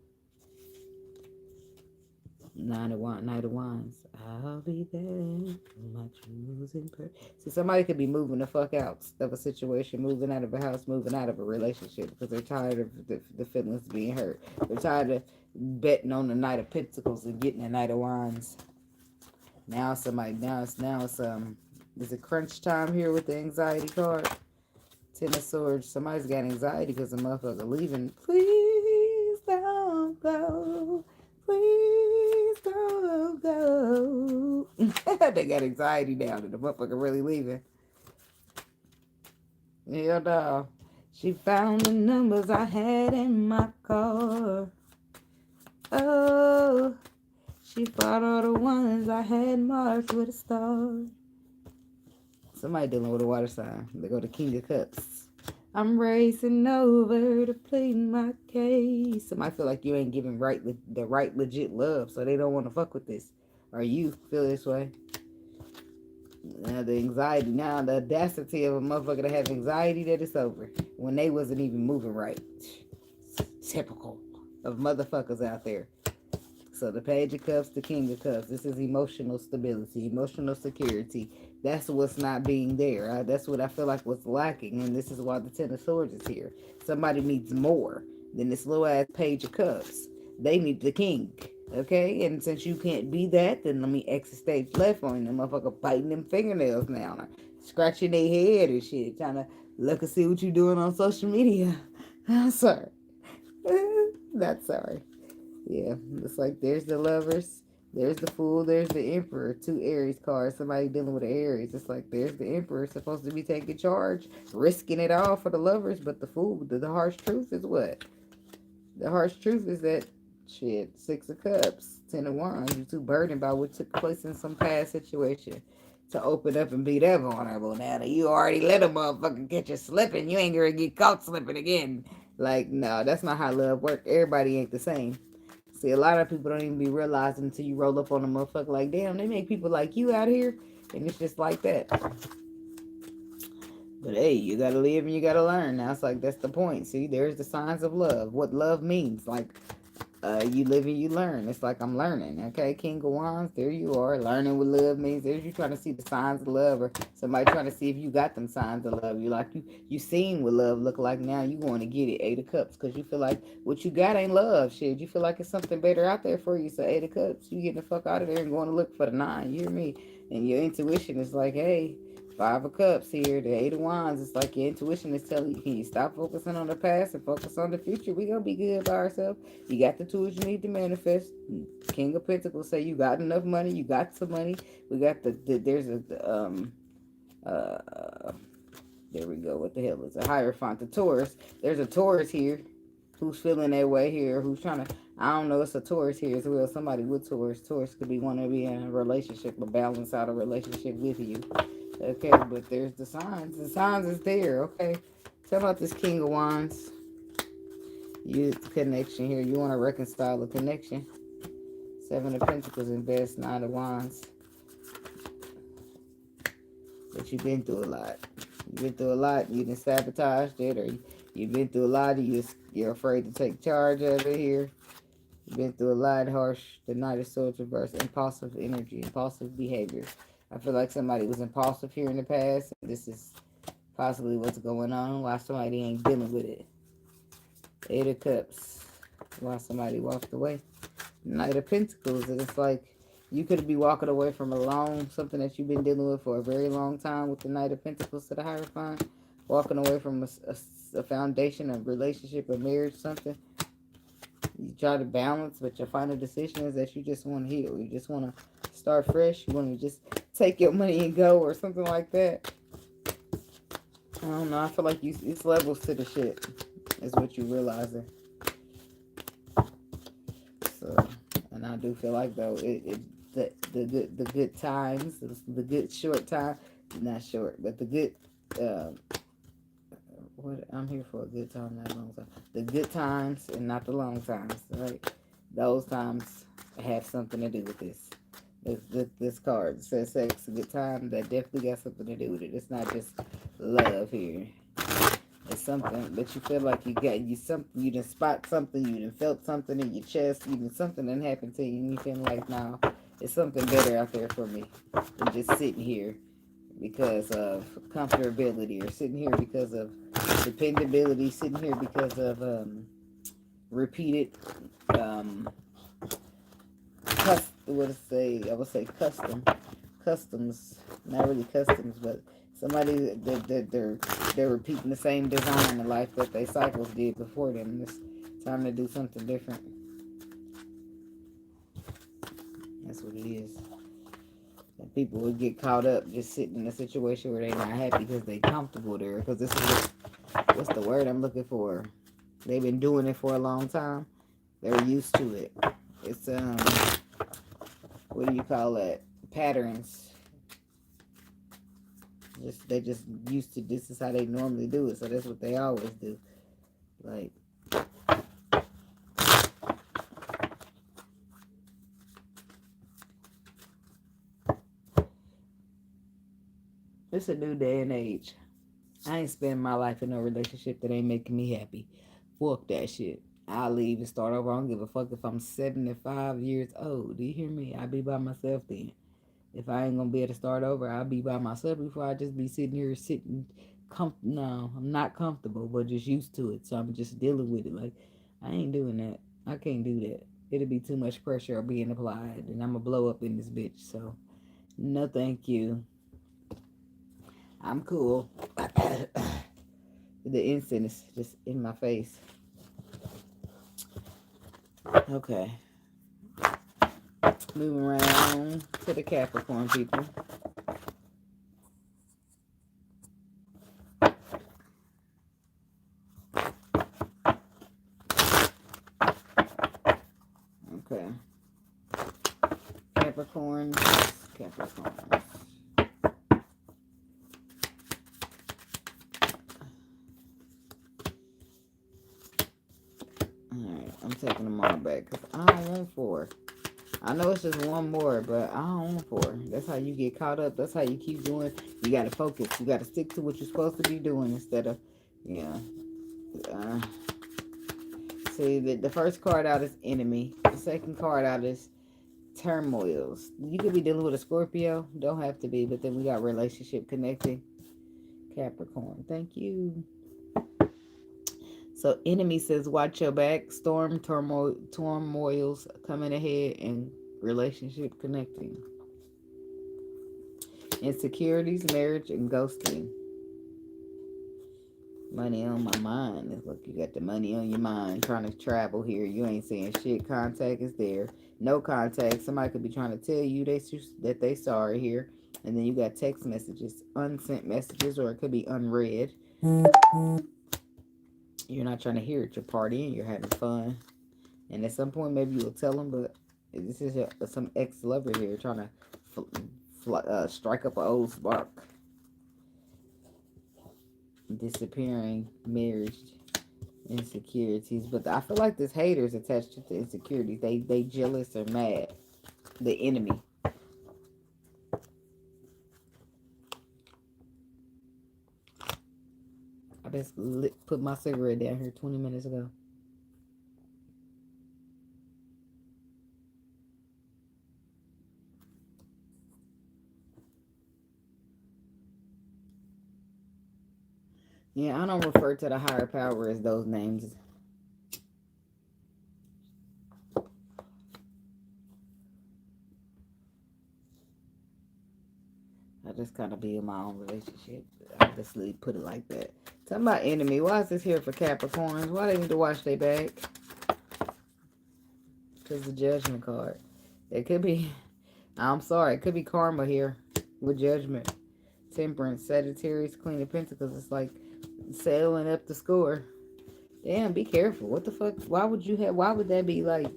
Knight of Wands. I'll be there. My choosing person. See, somebody could be moving the fuck out of a situation, moving out of a house, moving out of a relationship because they're tired of the feelings being hurt. They're tired of betting on the Knight of Pentacles and getting the Knight of Wands. Now it's is it crunch time here with the anxiety card? Ten of Swords. Somebody's got anxiety because the motherfucker leaving. Please don't go. Please don't go. They got anxiety now that the motherfucker really leaving. Hell no. She found the numbers I had in my car. Oh, she fought all the ones I had marked with a star. Somebody dealing with a water sign. They go to King of Cups. I'm racing over to plead my case. Somebody feel like you ain't giving the right legit love, so they don't want to fuck with this. Or you feel this way. Now the anxiety, now the audacity of a motherfucker to have anxiety that it's over when they wasn't even moving right. Typical of motherfuckers out there. So the Page of Cups, the King of Cups. This is emotional stability, emotional security. That's what's not being there. That's what I feel like was lacking, and this is why the Ten of Swords is here. Somebody needs more than this little ass Page of Cups. They need the King, okay? And since you can't be that, then let me exit stage left on them motherfucker biting them fingernails now, or scratching their head and shit, trying to look and see what you doing on social media. I'm sorry. Not sorry. Yeah, it's like there's the Lovers, there's the Fool, there's the Emperor. Two Aries cards. Somebody dealing with an Aries. It's like there's the Emperor supposed to be taking charge, risking it all for the Lovers, but the Fool, the harsh truth is what? The harsh truth is that shit. Six of Cups, Ten of Wands. You're too burdened by what took place in some past situation to open up and be that vulnerable. Now that you already let a motherfucker get you slipping, you ain't gonna get caught slipping again. Like, no, that's not how love works. Everybody ain't the same. See, a lot of people don't even be realizing until you roll up on a motherfucker like, damn, they make people like you out here, and it's just like that. But hey, you gotta live and you gotta learn. Now it's like, that's the point. See, there's the signs of love. What love means. Like, you live and you learn. It's like I'm learning. Okay, King of Wands, there you are. Learning what love means. There's you trying to see the signs of love, or somebody trying to see if you got them signs of love. You seen what love look like. Now you want to get it. Eight of Cups, because you feel like what you got ain't love. Shit, you feel like it's something better out there for you. So Eight of Cups, you getting the fuck out of there and going to look for the nine. You hear me? And your intuition is like, hey. Five of Cups here, the Eight of Wands. It's like your intuition is telling you, can you stop focusing on the past and focus on the future? We gonna be good by ourselves. You got the tools you need to manifest. King of Pentacles say you got enough money. You got some money. We got there's a There we go. What the hell is a Hierophant? The Taurus. There's a Taurus here who's feeling their way here, who's trying to, I don't know, it's a Taurus here as well. Somebody with Taurus. Taurus could be wanting to be in a relationship or balance out a relationship with you. Okay, but there's the signs. The signs is there, okay? Tell about this King of Wands. You connection here. You want to reconcile a connection. Seven of Pentacles and best, Nine of Wands. But you've been through a lot. You've been through a lot. You done sabotaged it, or you've been through a lot. You're afraid to take charge of it here. You've been through a lot. Harsh. The Knight of Swords reverse. Impulsive energy. Impulsive behavior. I feel like somebody was impulsive here in the past. This is possibly what's going on. Why somebody ain't dealing with it. Eight of Cups. Why somebody walked away. Knight of Pentacles. And it's like you could be walking away from something that you've been dealing with for a very long time with the Knight of Pentacles to the Hierophant. Walking away from a foundation of relationship or marriage, something. You try to balance, but your final decision is that you just want to heal. You just want to start fresh. You want to just take your money and go or something like that. I don't know. I feel like it's levels to the shit is what you realizing. So, and I do feel like though the good times, the good short time, not short, but the good what I'm here for a good time, not a long time. The good times and not the long times, right? Those times have something to do with this. This card says sex, a good time. That definitely got something to do with it. It's not just love here. It's something that you feel like you done spot something, you done felt something in your chest, something done happened to you, and you feel like, now it's something better out there for me than just sitting here because of comfortability, or sitting here because of dependability, sitting here because of repeated I would say customs, not really customs, but somebody that they're repeating the same design in life that they cycles did before them. It's time to do something different. That's what it is. And people would get caught up just sitting in a situation where they're not happy because they're comfortable there. Because this is what's the word I'm looking for? They've been doing it for a long time. They're used to it. It's what do you call that? Patterns. They just used to, this is how they normally do it, so that's what they always do. Like, it's a new day and age. I ain't spending my life in no relationship that ain't making me happy. Fuck that shit. I'll leave and start over. I don't give a fuck if I'm 75 years old. Do you hear me? I'll be by myself then. If I ain't gonna be able to start over, I'll be by myself before I just be sitting here no, I'm not comfortable, but just used to it. So I'm just dealing with it. Like, I ain't doing that. I can't do that. It'll be too much pressure being applied, and I'm gonna blow up in this bitch. So, no thank you. I'm cool. The incense is just in my face. Okay. Moving around to the Capricorn people. Okay. Capricorns. Alright, I'm taking them all back because I don't want 4. I know it's just one more, but I don't want 4. That's how you get caught up. That's how you keep doing. You got to focus. You got to stick to what you're supposed to be doing instead of, see, the first card out is enemy. The second card out is turmoils. You could be dealing with a Scorpio. Don't have to be, but then we got relationship connecting. Capricorn. Thank you. So enemy says, watch your back. Storm, turmoils coming ahead, and relationship connecting. Insecurities, marriage, and ghosting. Money on my mind. Look, you got the money on your mind. Trying to travel here. You ain't saying shit. Contact is there. No contact. Somebody could be trying to tell you that they sorry here. And then you got text messages, unsent messages, or it could be unread. You're not trying to hear it. You're partying. You're having fun. And at some point, maybe you'll tell them, but this is some ex-lover here trying to strike up an old spark. Disappearing, marriage, insecurities. But I feel like this hater is attached to the insecurities. They jealous or mad. The enemy. I just put my cigarette down here 20 minutes ago. Yeah, I don't refer to the higher power as those names. I just kind of be in my own relationship. I just put it like that. Talking about enemy. Why is this here for Capricorns? Why they need to watch their back? Because the judgment card. It could be, I'm sorry, it could be karma here with judgment. Temperance, Sagittarius, Queen of Pentacles. It's like sailing up the score. Damn, be careful. What the fuck? Why would that be like?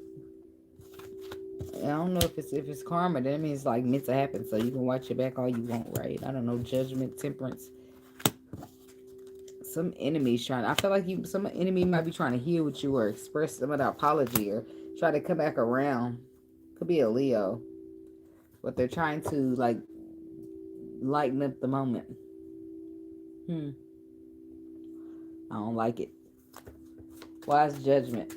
I don't know if it's karma. That means like meant to happen. So you can watch your back all you want, right? I don't know. Judgment, temperance. Some enemies trying. I feel like some enemy might be trying to heal with you or express some of the apology or try to come back around. Could be a Leo, but they're trying to like lighten up the moment. I don't like it. Wise judgment.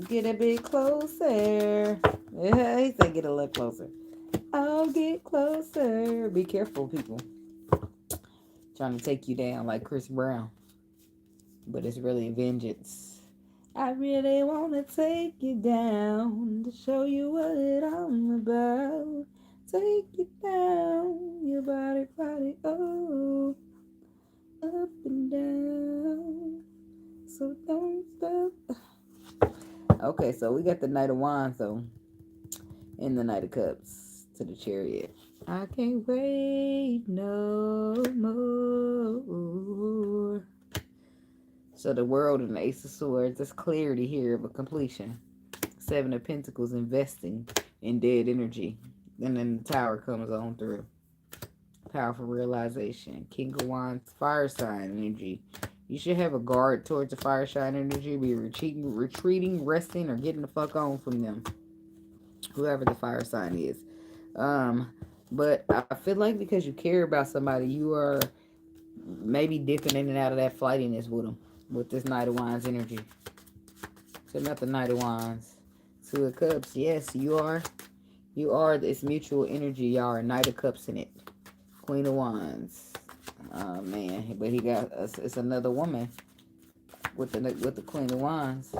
Get a bit closer. Yeah, he said get a little closer. I'll get closer. Be careful, people. Trying to take you down like Chris Brown. But it's really vengeance. I really want to take you down to show you what I'm about. Take you down, your body, oh, up and down. So don't stop. Okay, so we got the Knight of Wands, though, and the Knight of Cups to the Chariot. I can't wait no more. So the World and the Ace of Swords, there's clarity here of a completion. Seven of Pentacles, investing in dead energy. And then the Tower comes on through. Powerful realization. King of Wands, fire sign energy. You should have a guard towards the fire sign energy. Be retreating, resting, or getting the fuck on from them. Whoever the fire sign is. But I feel like because you care about somebody, you are maybe dipping in and out of that flightiness with them. With this Knight of Wands energy. So not the Knight of Wands. Two of Cups. Yes, you are. You are. It's mutual energy. Y'all are Knight of Cups in it. Queen of Wands. Oh man, but he got it's another woman with the Queen of Wands.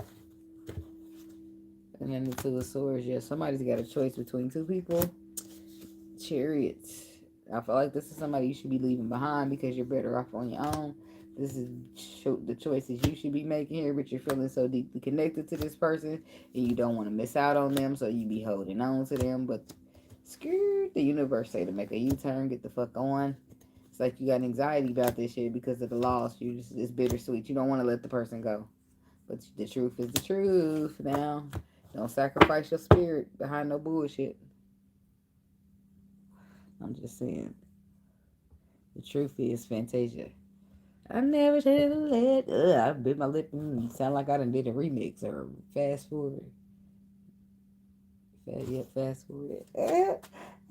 And then the Two of Swords. Yeah, somebody's got a choice between two people. Chariots. I feel like this is somebody you should be leaving behind because you're better off on your own. This is the choices you should be making here, but you're feeling so deeply connected to this person and you don't want to miss out on them, so you be holding on to them. But screw the universe say to make a U-turn, get the fuck on. It's like you got anxiety about this shit because of the loss. It's bittersweet. You don't want to let the person go. But the truth is the truth now. Don't sacrifice your spirit behind no bullshit. I'm just saying. The truth is Fantasia. I never should have let. I bit my lip and sound like I done did a remix or fast forward. Fast forward. I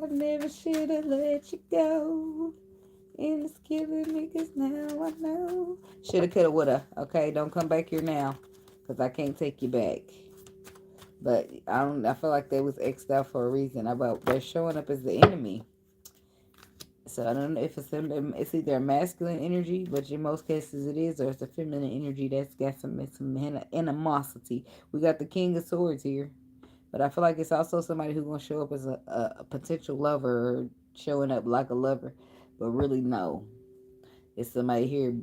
never should have let you go. And it's killing me because now I know. Shoulda, coulda, woulda. Okay, don't come back here now because I can't take you back. But I feel like they was X'd out for a reason. They're showing up as the enemy. So I don't know if it's either a masculine energy, which in most cases it is, or it's a feminine energy that's got some animosity. We got the King of Swords here. But I feel like it's also somebody who's going to show up as a potential lover or showing up like a lover, but really no. It's somebody here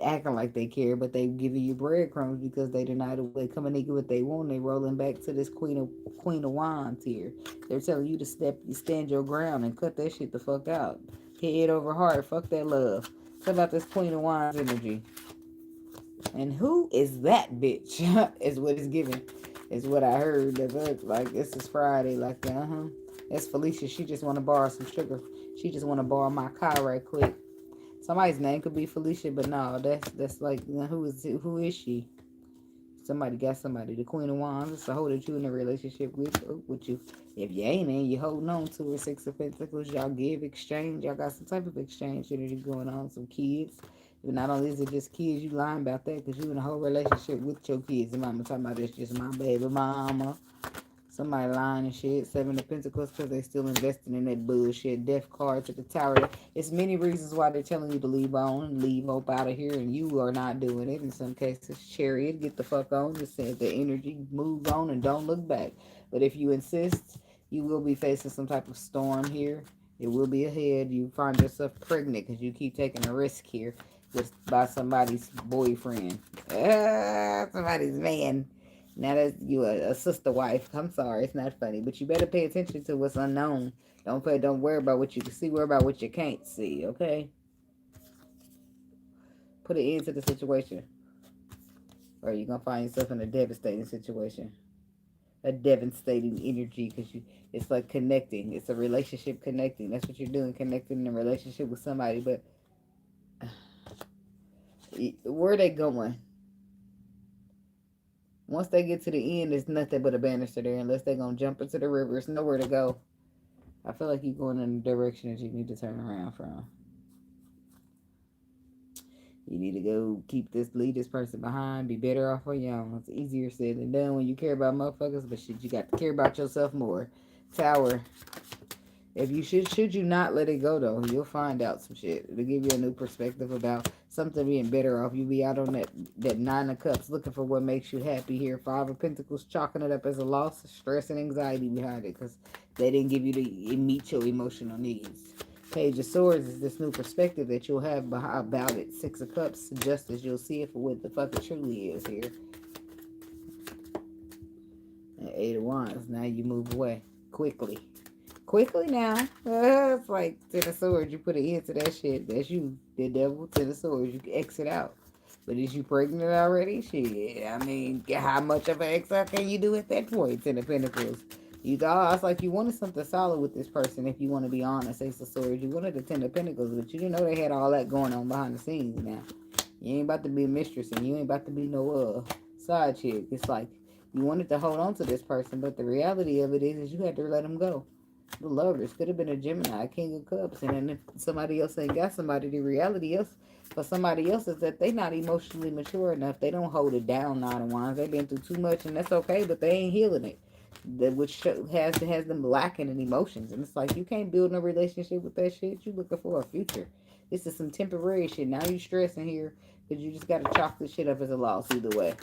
acting like they care, but they giving you breadcrumbs because they deny they coming to get what they want. They rolling back to this Queen of Wands here. They're telling you to stand your ground and cut that shit the fuck out. Head over heart. Fuck that love. It's about this Queen of Wands energy. And who is that bitch? Is what it's giving. Is what I heard. Like this is Friday. Like That's Felicia. She just want to borrow some sugar. She just want to borrow my car right quick. Somebody's name could be Felicia, but no, that's like who is she? Somebody got somebody. The Queen of Wands. It's a hoe that you in a relationship with you. If you ain't in, you holding on to her. Six of Pentacles. Y'all give exchange. Y'all got some type of exchange energy going on. Some kids. But not only is it just kids, you lying about that because you in a whole relationship with your kids. And mama talking about it's just my baby mama. Somebody lying and shit. Seven of Pentacles because they still investing in that bullshit. Death card to the tower. It's many reasons why they're telling you to leave on and leave hope out of here, and you are not doing it. In some cases, Chariot, get the fuck on. Just said the energy, move on and don't look back. But if you insist, you will be facing some type of storm here. It will be ahead. You find yourself pregnant because you keep taking a risk here by somebody's boyfriend. Somebody's man. Now that you a sister wife, I'm sorry, it's not funny, but you better pay attention to what's unknown. Don't worry about what you can see, worry about what you can't see, okay? Put an end to the situation, or you're gonna find yourself in a devastating situation, a devastating energy, because it's like connecting. It's a relationship connecting. That's what you're doing, connecting in a relationship with somebody. But where are they going? Once they get to the end, there's nothing but a banister there. Unless they're going to jump into the river. It's nowhere to go. I feel like you're going in a direction that you need to turn around from. You need to go leave this person behind. Be better off on your own. It's easier said than done when you care about motherfuckers. But shit, you got to care about yourself more. Tower. If you should you not let it go though, you'll find out some shit. It'll give you a new perspective about something being better off. You'll be out on that Nine of Cups looking for what makes you happy here. Five of Pentacles chalking it up as a loss, stress and anxiety behind it because they didn't give you meet your emotional needs. Page of Swords is this new perspective that you'll have about it. Six of Cups, justice, you'll see it for what the fuck it truly is here. And Eight of Wands, now you move away quickly. Quickly now. It's like Ten of Swords. You put an end to that shit. That's you. The devil. Ten of Swords. You can exit out. But is you pregnant already? Shit. I mean, how much of an exit can you do at that point? Ten of Pentacles. You thought it's like you wanted something solid with this person. If you want to be honest, Ace of Swords. You wanted the Ten of Pentacles, but you didn't know they had all that going on behind the scenes. Now, you ain't about to be a mistress, and you ain't about to be no side chick. It's like you wanted to hold on to this person, but the reality of it is you had to let them go. The Lovers could have been a Gemini, King of Cups, and then if somebody else ain't got somebody, the reality is for somebody else is that they not emotionally mature enough. They don't hold it down. Nine of Wands. They've been through too much, and that's okay, but they ain't healing it. Which has them lacking in emotions, and it's like you can't build no relationship with that shit. You looking for a future. This is some temporary shit. Now you stressing here because you just got to chalk this shit up as a loss either way.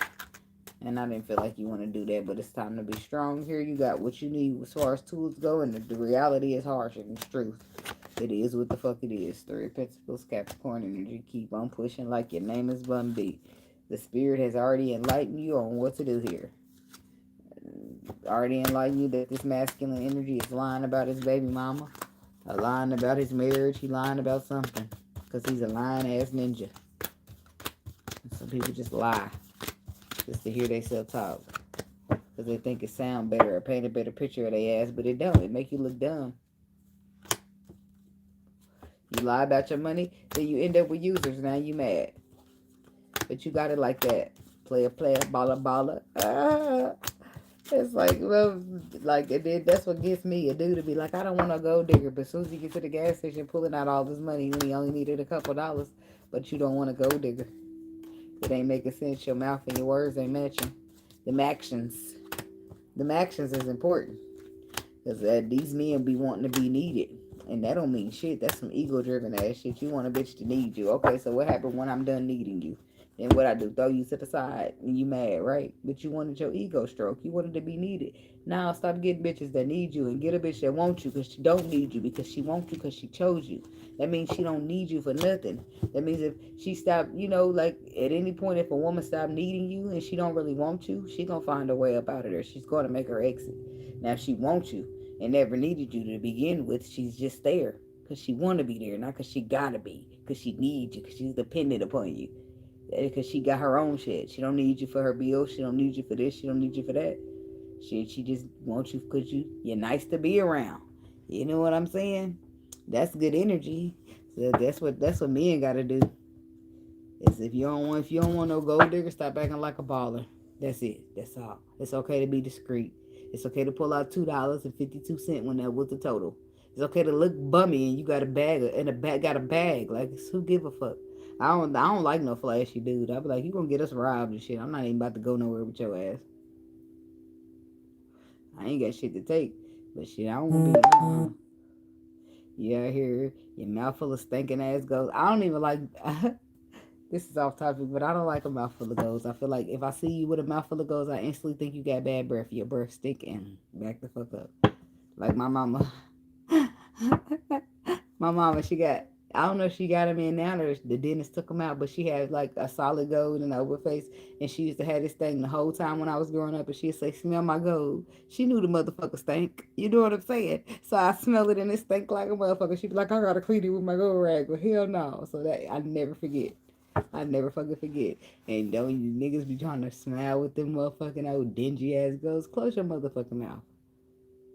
And I didn't feel like you want to do that, but it's time to be strong here. You got what you need as far as tools go, and the reality is harsh and it's truth. It is what the fuck it is. Three of Pentacles, Capricorn energy. Keep on pushing like your name is Bun B. The spirit has already enlightened you on what to do here. Already enlightened you that this masculine energy is lying about his baby mama. Lying about his marriage. He lying about something. Because he's a lying ass ninja. And some people just lie. Just to hear they self-talk. Because they think it sound better or paint a better picture of their ass, but it don't. It make you look dumb. You lie about your money, then you end up with users. Now you mad. But you got it like that. Player, baller, baller. It's like, well, like, that's what gets me. A dude to be like, I don't want to go digger. But as soon as you get to the gas station pulling out all this money when he only needed a couple dollars, but you don't want to go digger. It ain't making sense. Your mouth and your words ain't matching. Them actions is important. Because these men be wanting to be needed. And that don't mean shit. That's some ego-driven ass shit. You want a bitch to need you. Okay, so what happened when I'm done needing you? And what I do, throw you to the side and you mad, right? But you wanted your ego stroke. You wanted to be needed. Now stop getting bitches that need you and get a bitch that wants you because she don't need you because she wants you because she chose you. That means she don't need you for nothing. That means if she stop, like at any point if a woman stop needing you and she don't really want you, she gonna find a way up out of there. She's gonna make her exit. Now if she wants you and never needed you to begin with, she's just there because she want to be there, not because she gotta be, because she needs you, because she's dependent upon you, because she got her own shit. She don't need you for her bills. She don't need you for this. She don't need you for that. She just wants you because you're nice to be around. You know what I'm saying? That's good energy. So that's what men gotta do. Is if you don't want no gold digger, stop acting like a baller. That's it. That's all. It's okay to be discreet. It's okay to pull out $2.52 when that was the total. It's okay to look bummy and you got a bag and got a bag. Like who give a fuck? I don't like no flashy dude. I be like, you gonna get us robbed and shit. I'm not even about to go nowhere with your ass. I ain't got shit to take. But shit, I don't wanna be you out here, your mouth full of stinking ass goes. I don't even like this is off topic, but I don't like a mouthful of goals. I feel like if I see you with a mouthful of goals, I instantly think you got bad breath. Your breath stinking. Back the fuck up. Like my mama. My mama, I don't know if she got him in now or the dentist took him out, but she had like a solid gold and an over face. And she used to have this thing the whole time when I was growing up. And she'd say, smell my gold. She knew the motherfucker stank. You know what I'm saying? So I smell it and it stank like a motherfucker. She'd be like, I gotta clean it with my gold rag. But hell no. So that I never forget. I never fucking forget. And don't you niggas be trying to smile with them motherfucking old dingy ass ghosts. Close your motherfucking mouth.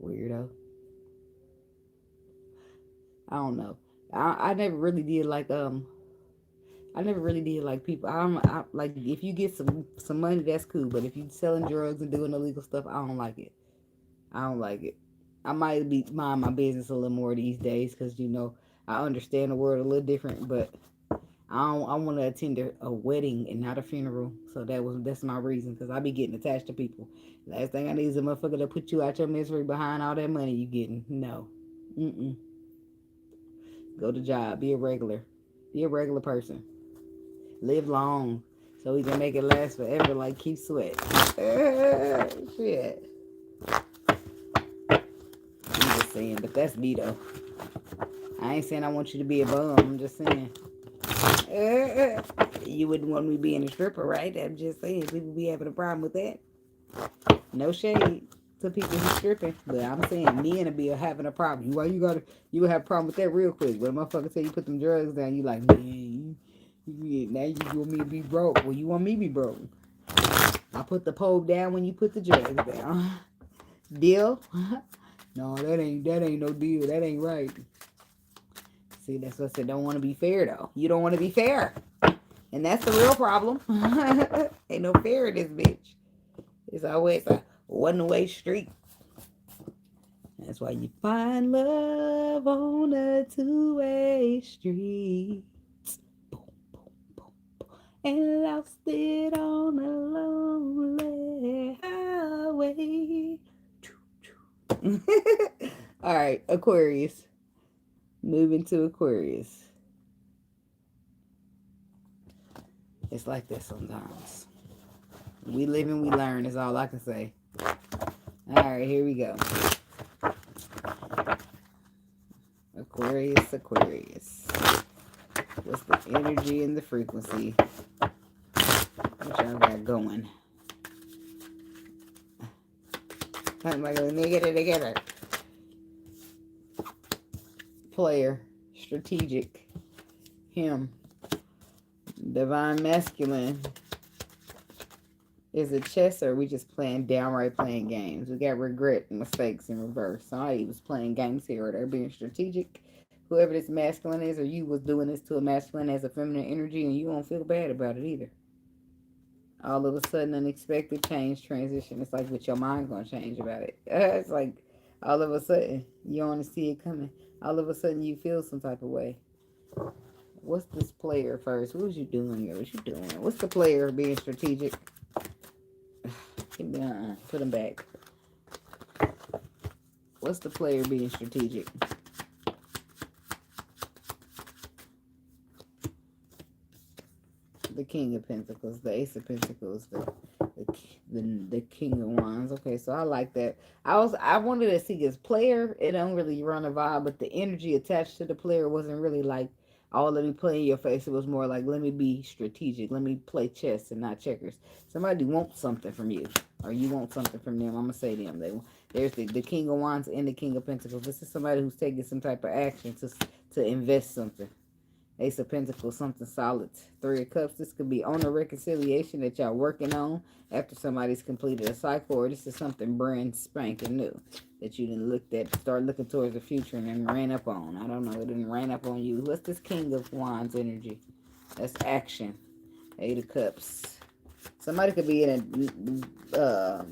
Weirdo. I don't know. I never really did like people. I like if you get some money, that's cool. But if you selling drugs and doing illegal stuff, I don't like it. I don't like it. I might be mind my business a little more these days because I understand the world a little different. But I want to attend a wedding and not a funeral. So that's my reason because I be getting attached to people. Last thing I need is a motherfucker to put you out your misery behind all that money you getting. No. Mm-mm. Go to job. Be a regular. Be a regular person. Live long so we can make it last forever like Keith Sweat. Shit. I'm just saying, but that's me though. I ain't saying I want you to be a bum. I'm just saying. You wouldn't want me being a stripper, right? I'm just saying. People be having a problem with that. No shade to people who stripping, but I'm saying men will be having a problem. You would have a problem with that real quick. When a motherfucker say you put them drugs down, you like, man, now you want me to be broke. Well, you want me to be broke. I put the pole down when you put the drugs down. Deal? No, that ain't no deal. That ain't right. See, that's what I said. Don't want to be fair though. You don't want to be fair, and that's the real problem. Ain't no fair in this bitch. It's always a one-way street. That's why you find love on a two-way street. Boom, boom, boom, boom. And lost it on a lonely highway. All right, Aquarius. Moving to Aquarius. It's like that sometimes. We live and we learn is all I can say. All right, here we go. Aquarius. What's the energy and the frequency? What y'all got going? I'm like, let me get it together. Player. Strategic. Him. Divine masculine. Is it chess or we just downright playing games? We got regret and mistakes in reverse. Somebody was playing games here or they're being strategic. Whoever this masculine is or you was doing this to a masculine as a feminine energy and you don't feel bad about it either. All of a sudden, unexpected change, transition. It's like with your mind going to change about it. It's like all of a sudden, you don't see it coming. All of a sudden, you feel some type of way. What's this player first? What was you doing here? What you doing? What's the player being strategic? Put him back. What's the player being strategic? the King of Pentacles, the Ace of Pentacles, the King of Wands. Okay, so I like that. I wanted to see his player. It don't really run a vibe, but the energy attached to the player wasn't really like, oh, let me play in your face. It was more like, let me be strategic. Let me play chess and not checkers. Somebody wants something from you, or you want something from them. I'm gonna say them. There's the King of Wands and the King of Pentacles. This is somebody who's taking some type of action to invest something. Ace of Pentacles, something solid. Three of Cups, this could be on a reconciliation that y'all working on after somebody's completed a cycle, or this is something brand spanking new that you didn't look at, start looking towards the future and then ran up on. I don't know, it didn't ran up on you. What's this King of Wands energy? That's action. Eight of Cups. Somebody could be in a,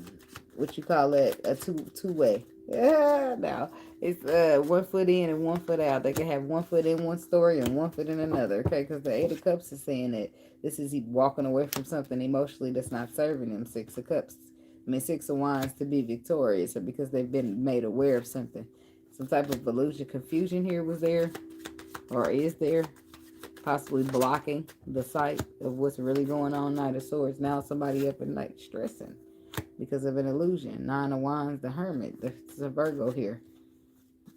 what you call it, a two-way. Yeah, no. It's 1 foot in and 1 foot out. They can have 1 foot in one story and 1 foot in another. Okay, because the Eight of Cups is saying that this is he walking away from something emotionally that's not serving him. Six of Cups. I mean, Six of Wands to be victorious, or because they've been made aware of something. Some type of illusion, confusion here was there, or is there, possibly blocking the sight of what's really going on. Knight of Swords. Now somebody up at night stressing because of an illusion. Nine of Wands, the Hermit. There's a Virgo here.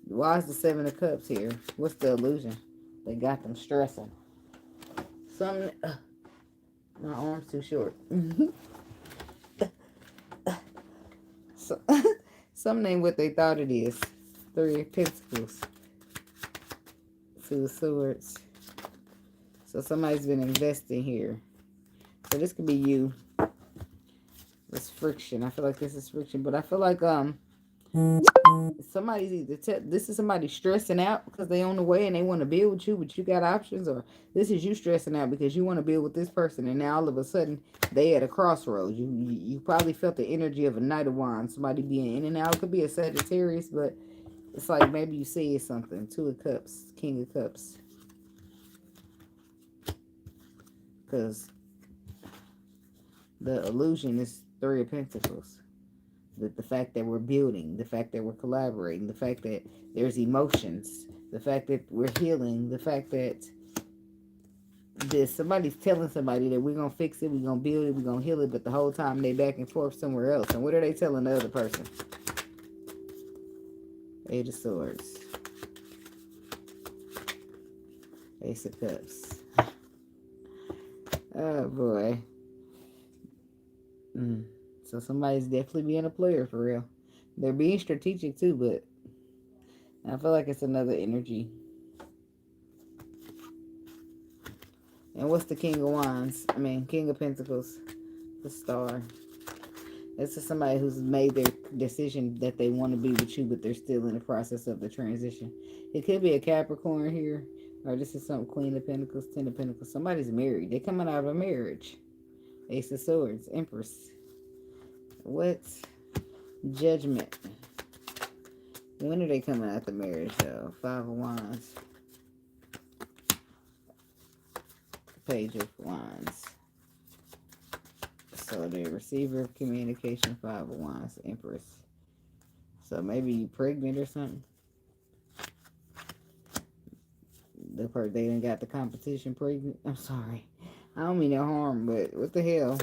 Why is the Seven of Cups here? What's the illusion? They got them stressing. My arm's too short. So, something ain't what they thought it is. Three of Pentacles. Two of Swords. So somebody's been investing here. So this could be you. This friction. I feel like this is friction, but I feel like somebody's either this is somebody stressing out because they on the way and they want to build with you, but you got options, or this is you stressing out because you want to build with this person, and now all of a sudden they at a crossroads. You probably felt the energy of a Knight of Wands, somebody being in and out. It could be a Sagittarius, but it's like maybe you see something. Two of Cups, King of Cups, because the illusion is Three of Pentacles. The fact that we're building, the fact that we're collaborating, the fact that there's emotions, the fact that we're healing, the fact that somebody's telling somebody that we're going to fix it, we're going to build it, we're going to heal it, but the whole time they back and forth somewhere else. And what are they telling the other person? Eight of Swords. Ace of Cups. Oh, boy. So somebody's definitely being a player for real. They're being strategic too, but I feel like it's another energy. And what's the King of Wands? I mean, King of Pentacles. The Star. This is somebody who's made their decision that they want to be with you, but they're still in the process of the transition. It could be a Capricorn here, or this is some Queen of Pentacles, Ten of Pentacles. Somebody's married. They're coming out of a marriage. Ace of Swords, Empress. What? Judgment. When are they coming out the marriage, though? Five of Wands. Page of Wands. So the receiver of communication, Five of Wands, Empress. So maybe you pregnant or something. The part they done got the competition pregnant. I'm sorry. I don't mean no harm, but what the hell?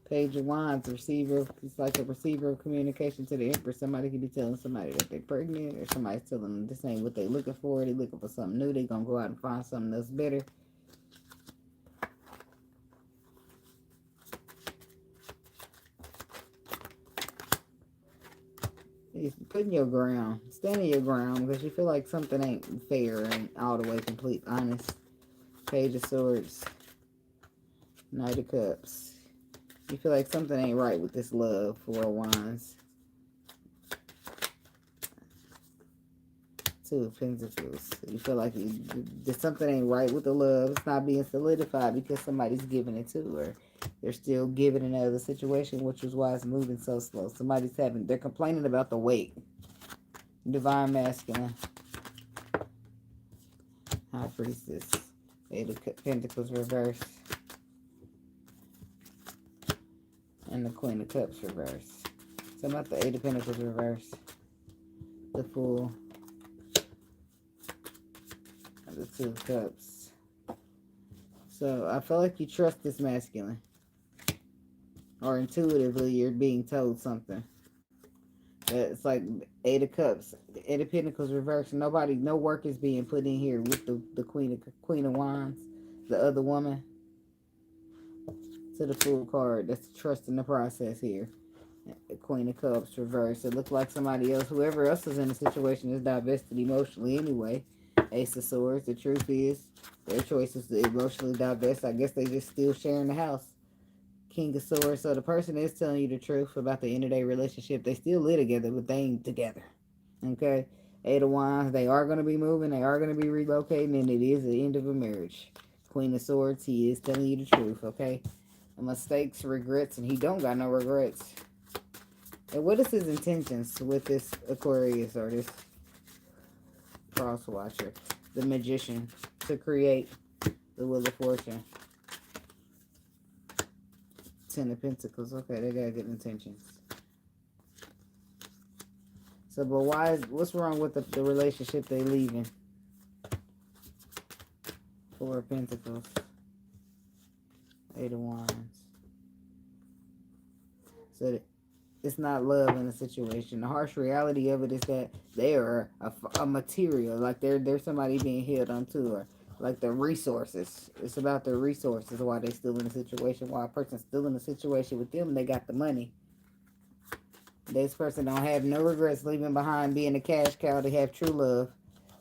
Page of Wands, receiver. It's like a receiver of communication to the Empress. Somebody could be telling somebody that they're pregnant, or somebody's telling them this ain't what they're looking for. They're looking for something new. They're going to go out and find something that's better. It's putting your ground. Standing your ground because you feel like something ain't fair and all the way complete, honest. Page of Swords. Knight of Cups. You feel like something ain't right with this love. Four of Wands. Two of Pentacles. You feel like something ain't right with the love. It's not being solidified because somebody's giving it to her. They're still giving another situation, which is why it's moving so slow. They're complaining about the weight. Divine Masculine. High Priestess. Eight of Pentacles reversed. And the Queen of Cups reversed. So I'm at the Eight of Pentacles reversed. The Fool. And the Two of Cups. So I feel like you trust this masculine. Or intuitively you're being told something. It's like Eight of Cups. Eight of Pentacles reversed. Nobody, no work is being put in here with the Queen of Wands. The other woman. To the Fool card. That's the trust in the process here. The Queen of Cups reversed. It looked like somebody else, whoever else is in the situation, is divested emotionally anyway. Ace of Swords. The truth is, their choice is to emotionally divest. I guess they just still sharing the house. King of Swords. So the person is telling you the truth about the end of their relationship. They still live together, but they ain't together. Okay? Eight of Wands. They are going to be moving. They are going to be relocating, and it is the end of a marriage. Queen of Swords. He is telling you the truth. Okay? Mistakes, regrets, and he don't got no regrets. And what is his intentions with this Aquarius or this cross watcher? The Magician. To create the Wheel of Fortune. Ten of Pentacles. Okay, they got good intentions. So, but what's wrong with the relationship they leaving? Four of Pentacles. Eight of Wands. So it's not love in the situation. The harsh reality of it is that they are a material. Like they're somebody being held onto, or like the resources. It's about their resources. Why they still in the situation. Why a person's still in the situation with them. They got the money. This person don't have no regrets leaving behind being a cash cow. They have true love.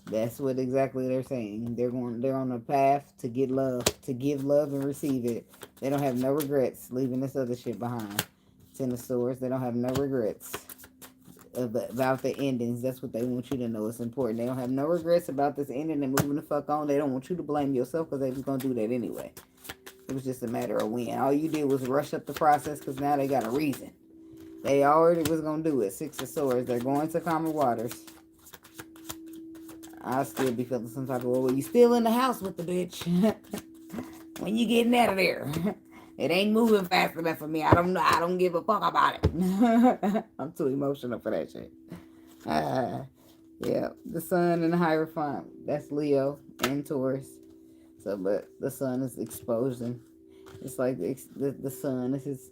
That's what exactly they're saying. They're on a path to get love, to give love and receive it. They don't have no regrets leaving this other shit behind. Ten of Swords. They don't have no regrets about the endings. That's what they want you to know. It's important. They don't have no regrets about this ending and moving the fuck on. They don't want you to blame yourself because they was gonna do that anyway. It was just a matter of when. All you did was rush up the process because now they got a reason. They already was gonna do it. Six of Swords. They're going to calmer waters. I'll still be feeling some type of way. Well, you still in the house with the bitch. When you getting out of there? It ain't moving fast enough for me. I don't give a fuck about it. I'm too emotional for that shit. Yeah. The Sun and the Hierophant. That's Leo and Taurus. So, but the Sun is exposing. It's like the Sun. This is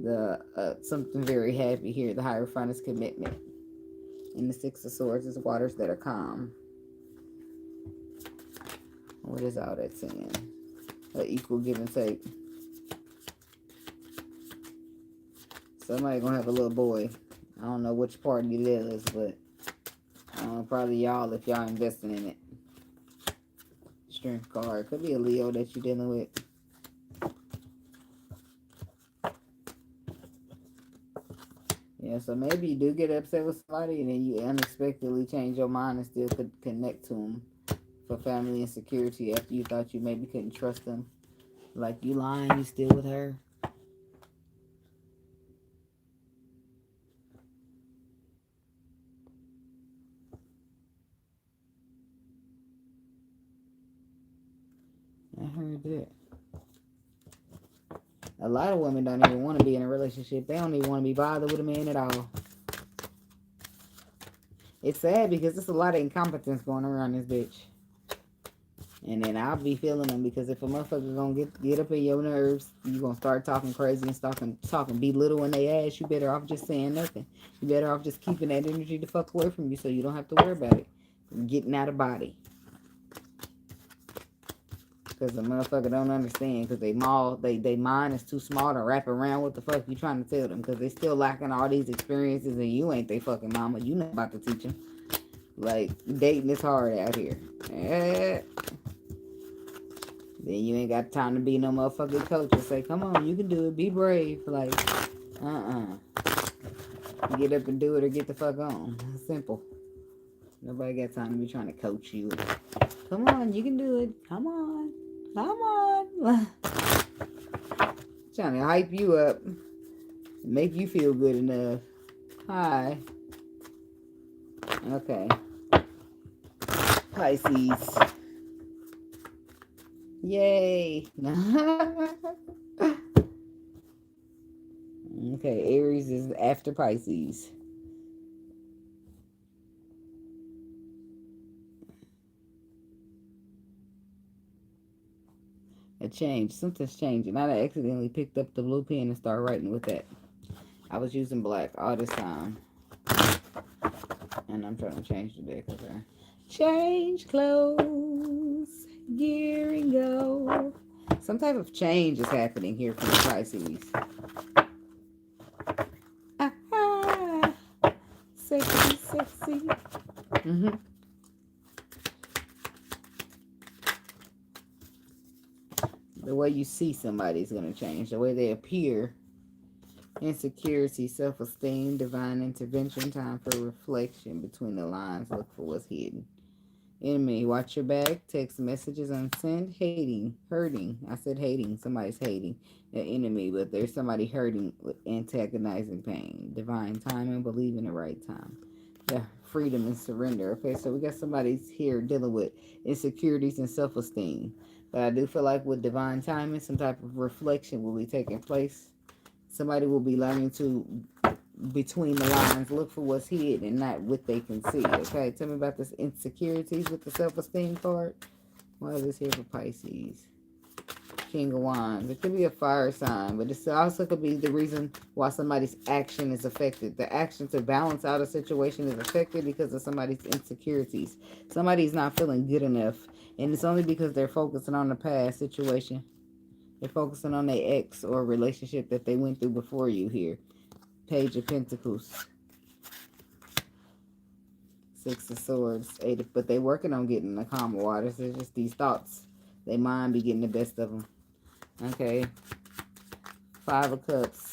the something very happy here. The Hierophant is commitment. And the Six of Swords is waters that are calm. What is all that saying? Equal give and take. Somebody gonna have a little boy. I don't know which party it is, but probably y'all if y'all investing in it. Strength card. Could be a Leo that you're dealing with. Yeah, so maybe you do get upset with somebody and then you unexpectedly change your mind and still could connect to them for family and security after you thought you maybe couldn't trust them. Like, you lying, you still with her. I heard that. A lot of women don't even want to be in a relationship. They don't even want to be bothered with a man at all. It's sad because there's a lot of incompetence going around this bitch. And then I'll be feeling them because if a motherfucker gonna get up in your nerves, you gonna start talking crazy and talking belittling they ass. You better off just saying nothing. You better off just keeping that energy the fuck away from you so you don't have to worry about it. Getting out of body. Because the motherfucker don't understand because they mind is too small to wrap around what the fuck you trying to tell them because they still lacking all these experiences and you ain't they fucking mama. You know about to teach them. Like, dating is hard out here. Then you ain't got time to be no motherfucking coach and say, come on, you can do it. Be brave. Like, get up and do it or get the fuck on. Simple. Nobody got time to be trying to coach you. Come on, you can do it. Come on. Come on. Trying to hype you up. Make you feel good enough. Hi. Okay. Pisces. Yay. Okay, Aries is after Pisces. A change. Something's changing. I accidentally picked up the blue pen and started writing with that. I was using black all this time. And I'm trying to change the deck. Okay. Change clothes. Gear and go. Some type of change is happening here for the Pisces. Ah, sexy, sexy. The way you see somebody is going to change. The way they appear. Insecurity, self-esteem, divine intervention, time for reflection between the lines. Look for what's hidden. Enemy, watch your back. Text messages unsent. Hating, hurting. I said hating. Somebody's hating an enemy, but there's somebody hurting with antagonizing pain. Divine timing, believe in the right time. Yeah, freedom and surrender. Okay, so we got somebody's here dealing with insecurities and self-esteem. But I do feel like with divine timing, some type of reflection will be taking place. Somebody will be learning to, between the lines, look for what's hidden and not what they can see. Okay, tell me about this insecurities with the self-esteem card. Why is this here for Pisces? King of Wands. It could be a fire sign, but this also could be the reason why somebody's action is affected. The action to balance out a situation is affected because of somebody's insecurities. Somebody's not feeling good enough, and it's only because they're focusing on the past situation. They're focusing on their ex or relationship that they went through before you here. Page of Pentacles. Six of Swords. But they working on getting the calmer waters. It's just these thoughts. They mind be getting the best of them. Okay. Five of Cups.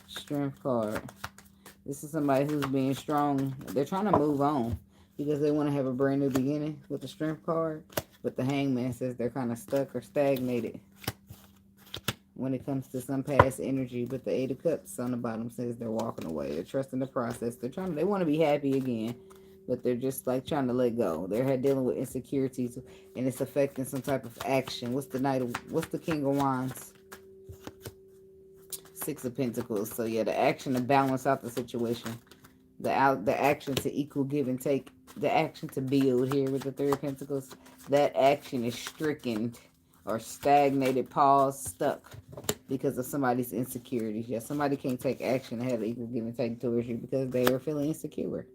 Strength card. This is somebody who's being strong. They're trying to move on because they want to have a brand new beginning with the Strength card. But the Hangman says they're kind of stuck or stagnated when it comes to some past energy. But the Eight of Cups on the bottom says they're walking away. They're trusting the process. They want to be happy again, but they're just like trying to let go. They're dealing with insecurities, and it's affecting some type of action. What's the King of Wands? Six of Pentacles. So yeah, the action to balance out the situation. The action to equal give and take. The action to build here with the Three of Pentacles. That action is stricken or stagnated, paused, stuck because of somebody's insecurities. Yeah, somebody can't take action and have equal give and take towards you because they are feeling insecure.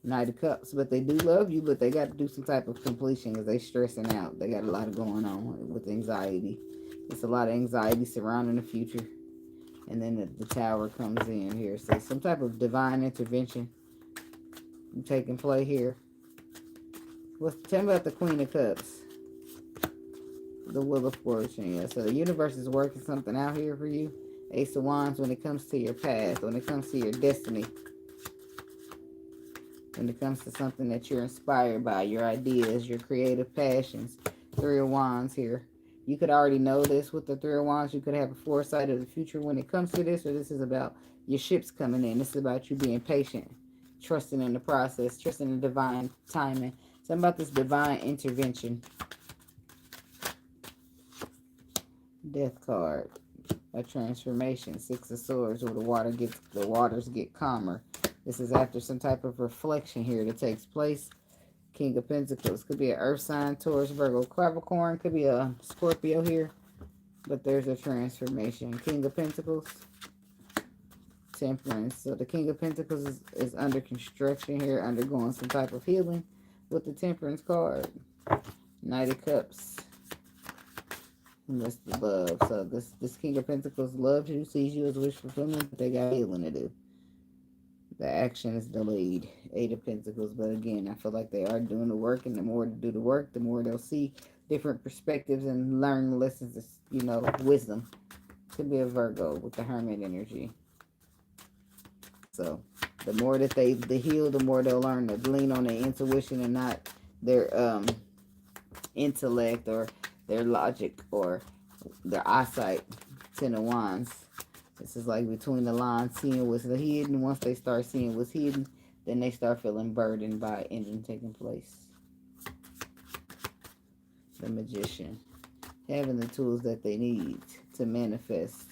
Knight of Cups. But they do love you, but they got to do some type of completion because they stressing out. They got a lot going on with anxiety. It's a lot of anxiety surrounding the future. And then the Tower comes in here. So some type of divine intervention taking play here. Tell me about the Queen of Cups. The Wheel of Fortune. Yeah. So the universe is working something out here for you. Ace of Wands when it comes to your path. When it comes to your destiny. When it comes to something that you're inspired by. Your ideas. Your creative passions. Three of Wands here. You could already know this with the Three of Wands. You could have a foresight of the future when it comes to this. Or this is about your ships coming in. This is about you being patient. Trusting in the process. Trusting in divine timing. Something about this divine intervention. Death card. A transformation. Six of Swords where the waters get calmer. This is after some type of reflection here that takes place. King of Pentacles. Could be an Earth sign, Taurus, Virgo, Capricorn. Could be a Scorpio here. But there's a transformation. King of Pentacles. Temperance. So the King of Pentacles is under construction here, undergoing some type of healing with the Temperance card. Knight of Cups. And that's the love. So this King of Pentacles loves you, sees you as wish fulfillment, but they got healing to do. The action is delayed. Eight of Pentacles. But again, I feel like they are doing the work, and the more they do the work, the more they'll see different perspectives and learn lessons of, wisdom. Could be a Virgo with the Hermit energy. So the more that they heal, the more they'll learn to lean on their intuition and not their intellect or their logic or their eyesight. Ten of Wands. This is like between the lines, seeing what's hidden. Once they start seeing what's hidden, then they start feeling burdened by anything taking place. The Magician. Having the tools that they need to manifest.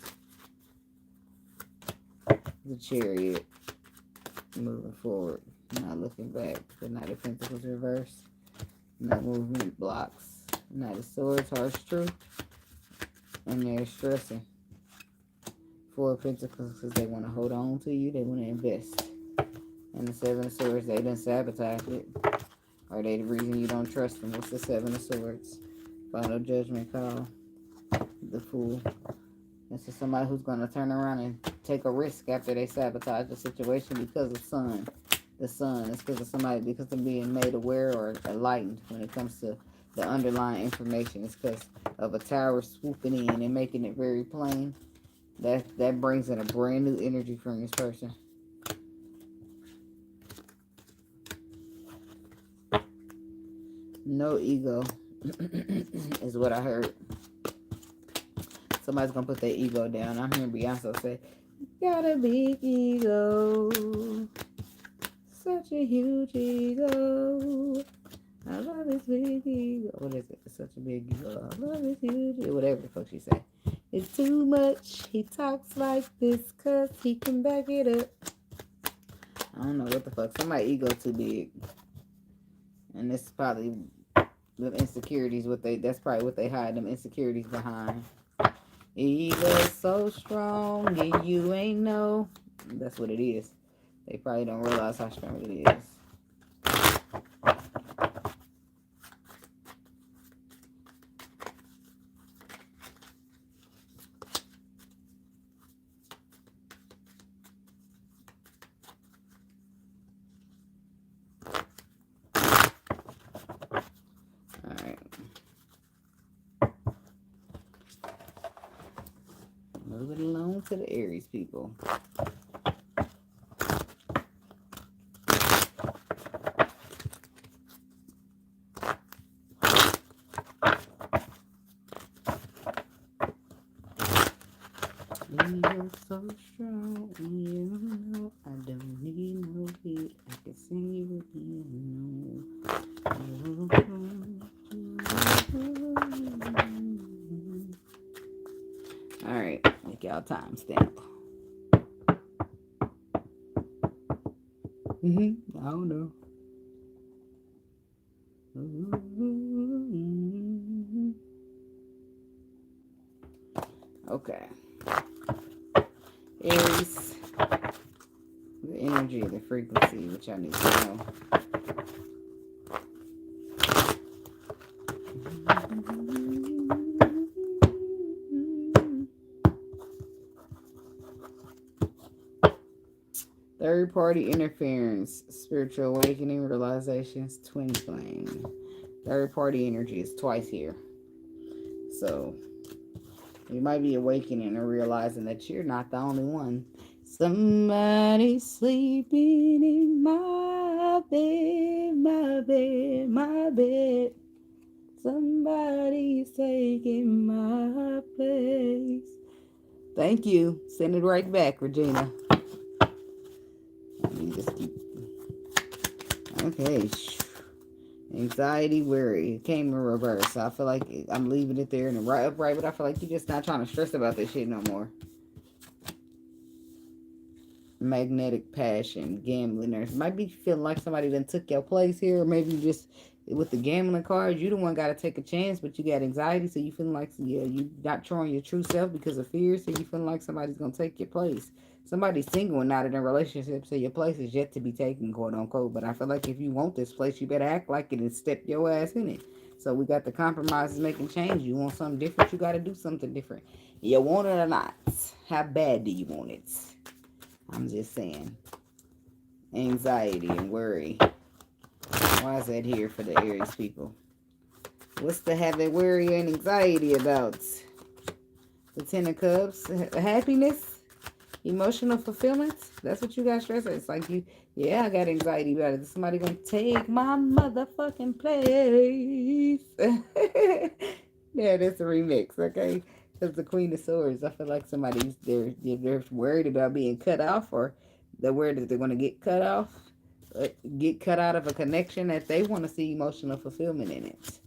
The Chariot. Moving forward. Not looking back. The Knight of Pentacles reversed. No movement blocks. Knight of Swords, harsh truth. And they're stressing. Four of Pentacles because they want to hold on to you. They want to invest. And the Seven of Swords, they done sabotage it. Are they the reason you don't trust them? What's the Seven of Swords? Final judgment call. The Fool. This is somebody who's going to turn around and take a risk after they sabotage the situation because of Sun. The Sun is because of somebody, because of being made aware or enlightened when it comes to the underlying information. It's because of a tower swooping in and making it very plain. That brings in a brand new energy from this person. No ego is what I heard. Somebody's gonna put their ego down. I'm hearing Beyonce say, got a big ego, such a huge ego. I love his big ego. What is it? Such a big ego. I love his huge ego. Whatever the fuck she say. It's too much. He talks like this cause he can back it up. I don't know what the fuck. Somebody's ego too big. And this is probably the insecurities. That's probably what they hide them insecurities behind. Ego's so strong and you ain't know. That's what it is. They probably don't realize how strong it is. Alright. Moving along to the Aries people. You're so strong, you know I don't need no beat. I can sing you All right, make y'all timestamp. I don't know. Okay. Aries, the energy, the frequency, which I need to know. Third party interference, spiritual awakening, realizations, twin flame. Third party energy is twice here. So you might be awakening and realizing that you're not the only one. Somebody's sleeping in my bed, my bed, my bed. Somebody's taking my place. Thank you. Send it right back, Regina. Let me just keep. Okay. Anxiety, worry. It came in reverse. So I feel like I'm leaving it there in the right upright, but I feel like you're just not trying to stress about this shit no more. Magnetic passion, gambling. There might be feeling like somebody done took your place here, or maybe you just with the gambling cards, you the one got to take a chance, but you got anxiety, so you feeling like you not showing your true self because of fear, so you feeling like somebody's gonna take your place. Somebody's single and not in a relationship, so your place is yet to be taken, quote unquote. But I feel like if you want this place, you better act like it and step your ass in it. So we got the compromises making change. You want something different, you got to do something different. You want it or not? How bad do you want it? I'm just saying. Anxiety and worry. Why is that here for the Aries people? What's the having worry and anxiety about? The Ten of Cups. Happiness? Emotional fulfillment? That's what you got stressed. It's like yeah, I got anxiety about it. Somebody gonna take my motherfucking place. Yeah, that's a remix, okay? Because the Queen of Swords, I feel like somebody's they're worried about being cut off, or they're worried that they're going to get cut off, get cut out of a connection that they want to see emotional fulfillment in it.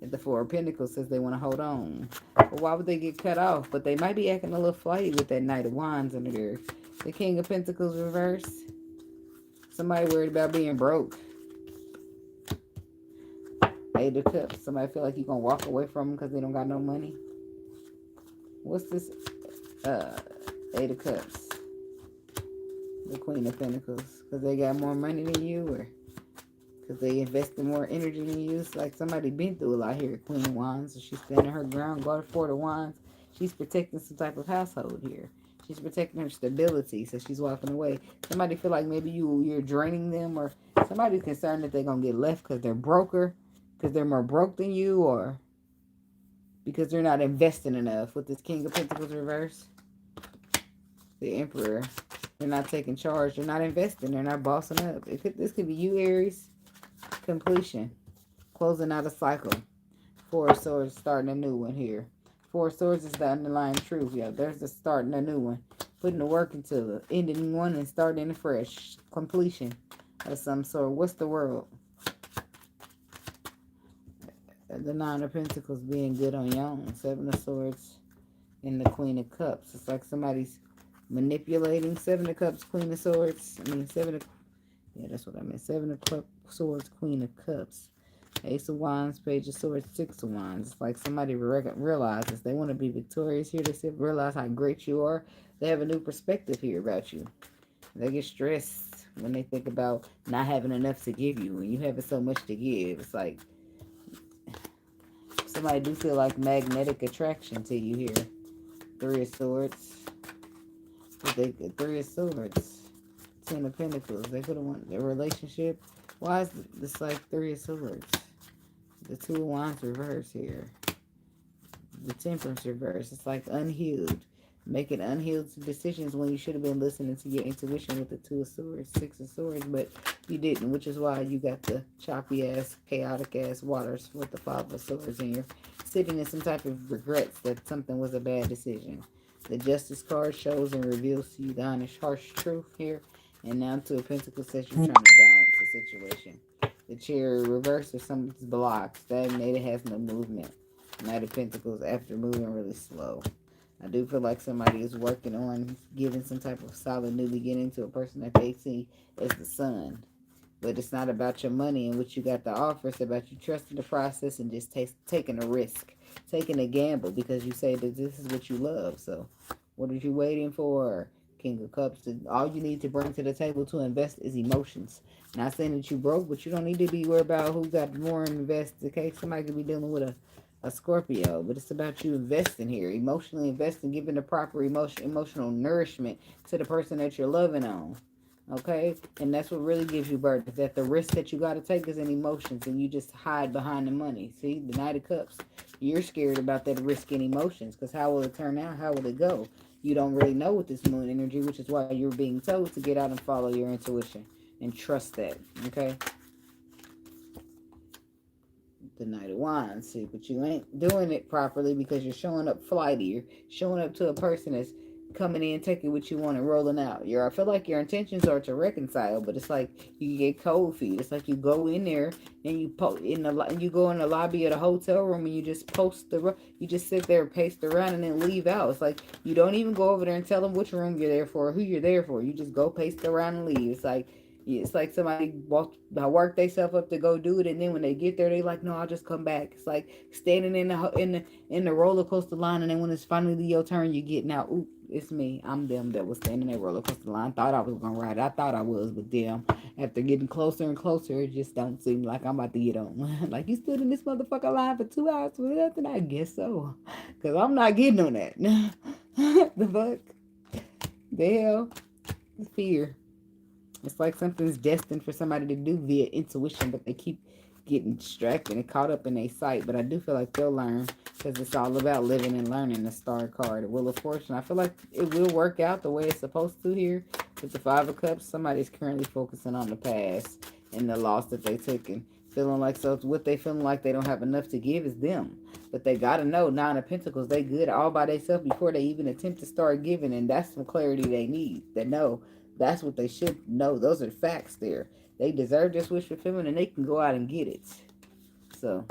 And the Four of Pentacles says they want to hold on. But why would they get cut off? But they might be acting a little flighty with that Knight of Wands under there. The King of Pentacles reversed. Somebody worried about being broke. Eight of Cups. Somebody feel like you're going to walk away from them because they don't got no money. What's this? Eight of Cups. The Queen of Pentacles. Because they got more money than you, or because they invested more energy than you. It's like somebody been through a lot here. Queen of Wands. So she's standing her ground. Got Four of Wands. She's protecting some type of household here. She's protecting her stability, so she's walking away. Somebody feel like maybe you're draining them, or somebody's concerned that they're going to get left because they're broker, because they're more broke than you, or because they're not investing enough. With this King of Pentacles reverse, the Emperor, they're not taking charge. They're not investing. They're not bossing up. This could be you, Aries. Completion. Closing out a cycle. Four of Swords, starting a new one here. Four of Swords is the underlying truth. Yeah, there's the starting a new one. Putting the work into it. Ending one and starting afresh. Completion of some sort. What's the world? The Nine of Pentacles being good on your own. Seven of Swords and the Queen of Cups. It's like somebody's manipulating. Seven of Cups, Queen of Swords. Yeah, that's what I meant. Seven of Swords, Queen of Cups. Ace of Wands, Page of Swords, Six of Wands. It's like somebody realizes they want to be victorious here. They realize how great you are. They have a new perspective here about you. They get stressed when they think about not having enough to give you. When you have so much to give, it's like somebody do feel like magnetic attraction to you here. Three of Swords. Three of Swords. Ten of Pentacles. They could have wanted their relationship. Why is this like Three of Swords? The Two of Wands reverse here. The Temperance reverse. It's like unhealed. Making unhealed decisions when you should have been listening to your intuition with the Two of Swords, Six of Swords, but you didn't, which is why you got the choppy ass, chaotic ass waters with the Five of Swords, and you're sitting in some type of regrets that something was a bad decision. The Justice card shows and reveals to you the honest, harsh truth here. And now Two of Pentacles says you're trying to balance the situation. The Chariot reverse, if something's blocked, stagnated, has no movement. Knight of Pentacles, after moving really slow. I do feel like somebody is working on giving some type of solid new beginning to a person that they see as the sun. But it's not about your money and what you got to offer. It's about you trusting the process and just taking a risk. Taking a gamble because you say that this is what you love. So what are you waiting for? King of Cups. All you need to bring to the table to invest is emotions. Not saying that you broke, but you don't need to be worried about who got more invested. Okay, somebody could be dealing with a Scorpio, but it's about you investing here, emotionally investing, giving the proper emotional nourishment to the person that you're loving on. Okay, and that's what really gives you birth. Is that the risk that you got to take is in emotions, and you just hide behind the money. See, the Knight of Cups. You're scared about that risk in emotions because how will it turn out? How will it go? You don't really know with this moon energy, which is why you're being told to get out and follow your intuition and trust that. Okay. The Knight of Wands, see, but you ain't doing it properly because you're showing up flighty. You're showing up to a person that's coming in, taking what you want and rolling out. I feel like your intentions are to reconcile, but it's like you get cold feet. It's like you go in there and you go in the lobby of the hotel room and you just you just sit there and pace around and then leave out. It's like you don't even go over there and tell them which room you're there for, or who you're there for. You just go pace around and leave. It's like somebody work themselves up to go do it, and then when they get there, they like, no, I'll just come back. It's like standing in the roller coaster line, and then when it's finally your turn, you're getting out. Ooh, it's me. I'm them that was standing in that roller coaster line. Thought I was gonna ride. I thought I was, but damn, after getting closer and closer, it just don't seem like I'm about to get on. Like you stood in this motherfucker line for 2 hours for nothing. I guess so, cause I'm not getting on that. The fuck, the hell, fear. It's like something's destined for somebody to do via intuition, but they keep getting distracted and caught up in their sight. But I do feel like they'll learn because it's all about living and learning. The Star card, the Wheel of Fortune. I feel like it will work out the way it's supposed to here. With the Five of Cups, somebody's currently focusing on the past and the loss that they took and feeling like what they feeling like they don't have enough to give is them. But they got to know Nine of Pentacles, they good all by themselves before they even attempt to start giving. And that's some clarity they need. They know. That's what they should know. Those are facts there. They deserve this wish fulfillment and they can go out and get it. So,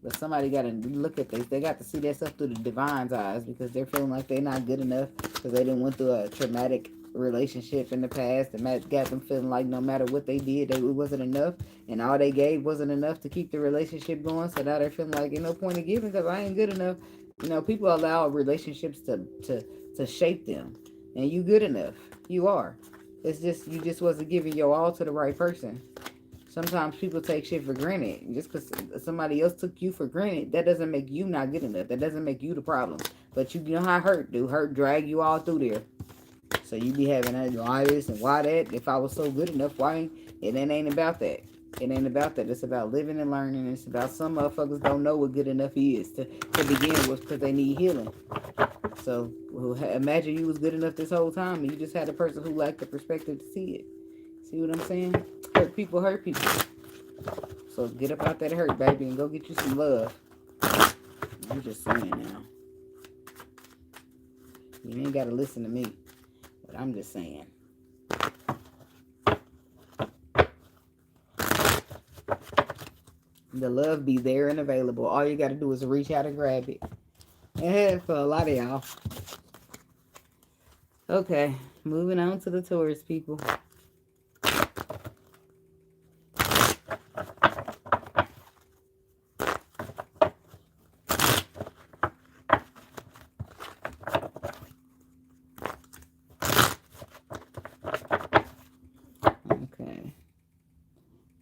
but somebody got to look at this. They got to see that stuff through the divine's eyes because they're feeling like they're not good enough because they didn't went through a traumatic relationship in the past that got them feeling like no matter what they did, it wasn't enough, and all they gave wasn't enough to keep the relationship going. So now they're feeling like ain't no point in giving because I ain't good enough. People allow relationships to shape them, and you good enough. You are. It's just you just wasn't giving your all to the right person. Sometimes people take shit for granted. Just because somebody else took you for granted, that doesn't make you not good enough. That doesn't make you the problem. But you know how hurt do. Hurt drag you all through there. So you be having that, why this and why that. If I was so good enough, why ain't it? Ain't about that. It ain't about that. It's about living and learning. It's about some motherfuckers don't know what good enough is to begin with because they need healing. So imagine you was good enough this whole time and you just had a person who lacked the perspective to see it. See what I'm saying? Hurt people hurt people. So get up out that hurt, baby, and go get you some love. I'm just saying now. You ain't got to listen to me. But I'm just saying. The love be there and available. All you got to do is reach out and grab it. And for a lot of y'all. Okay, moving on to the Taurus people. Okay.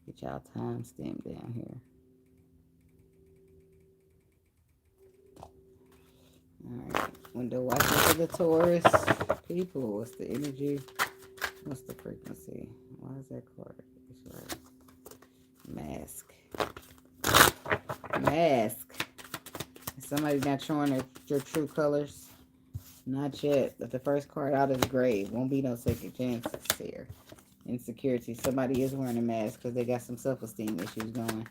Get y'all timestamp down here. Alright. Window watching for the Taurus people. What's the energy? What's the frequency? Why is that card? It's right. Mask. Mask. Somebody's not showing their true colors. Not yet. But the first card out is grave. Won't be no second chances here. Insecurity. Somebody is wearing a mask because they got some self-esteem issues going.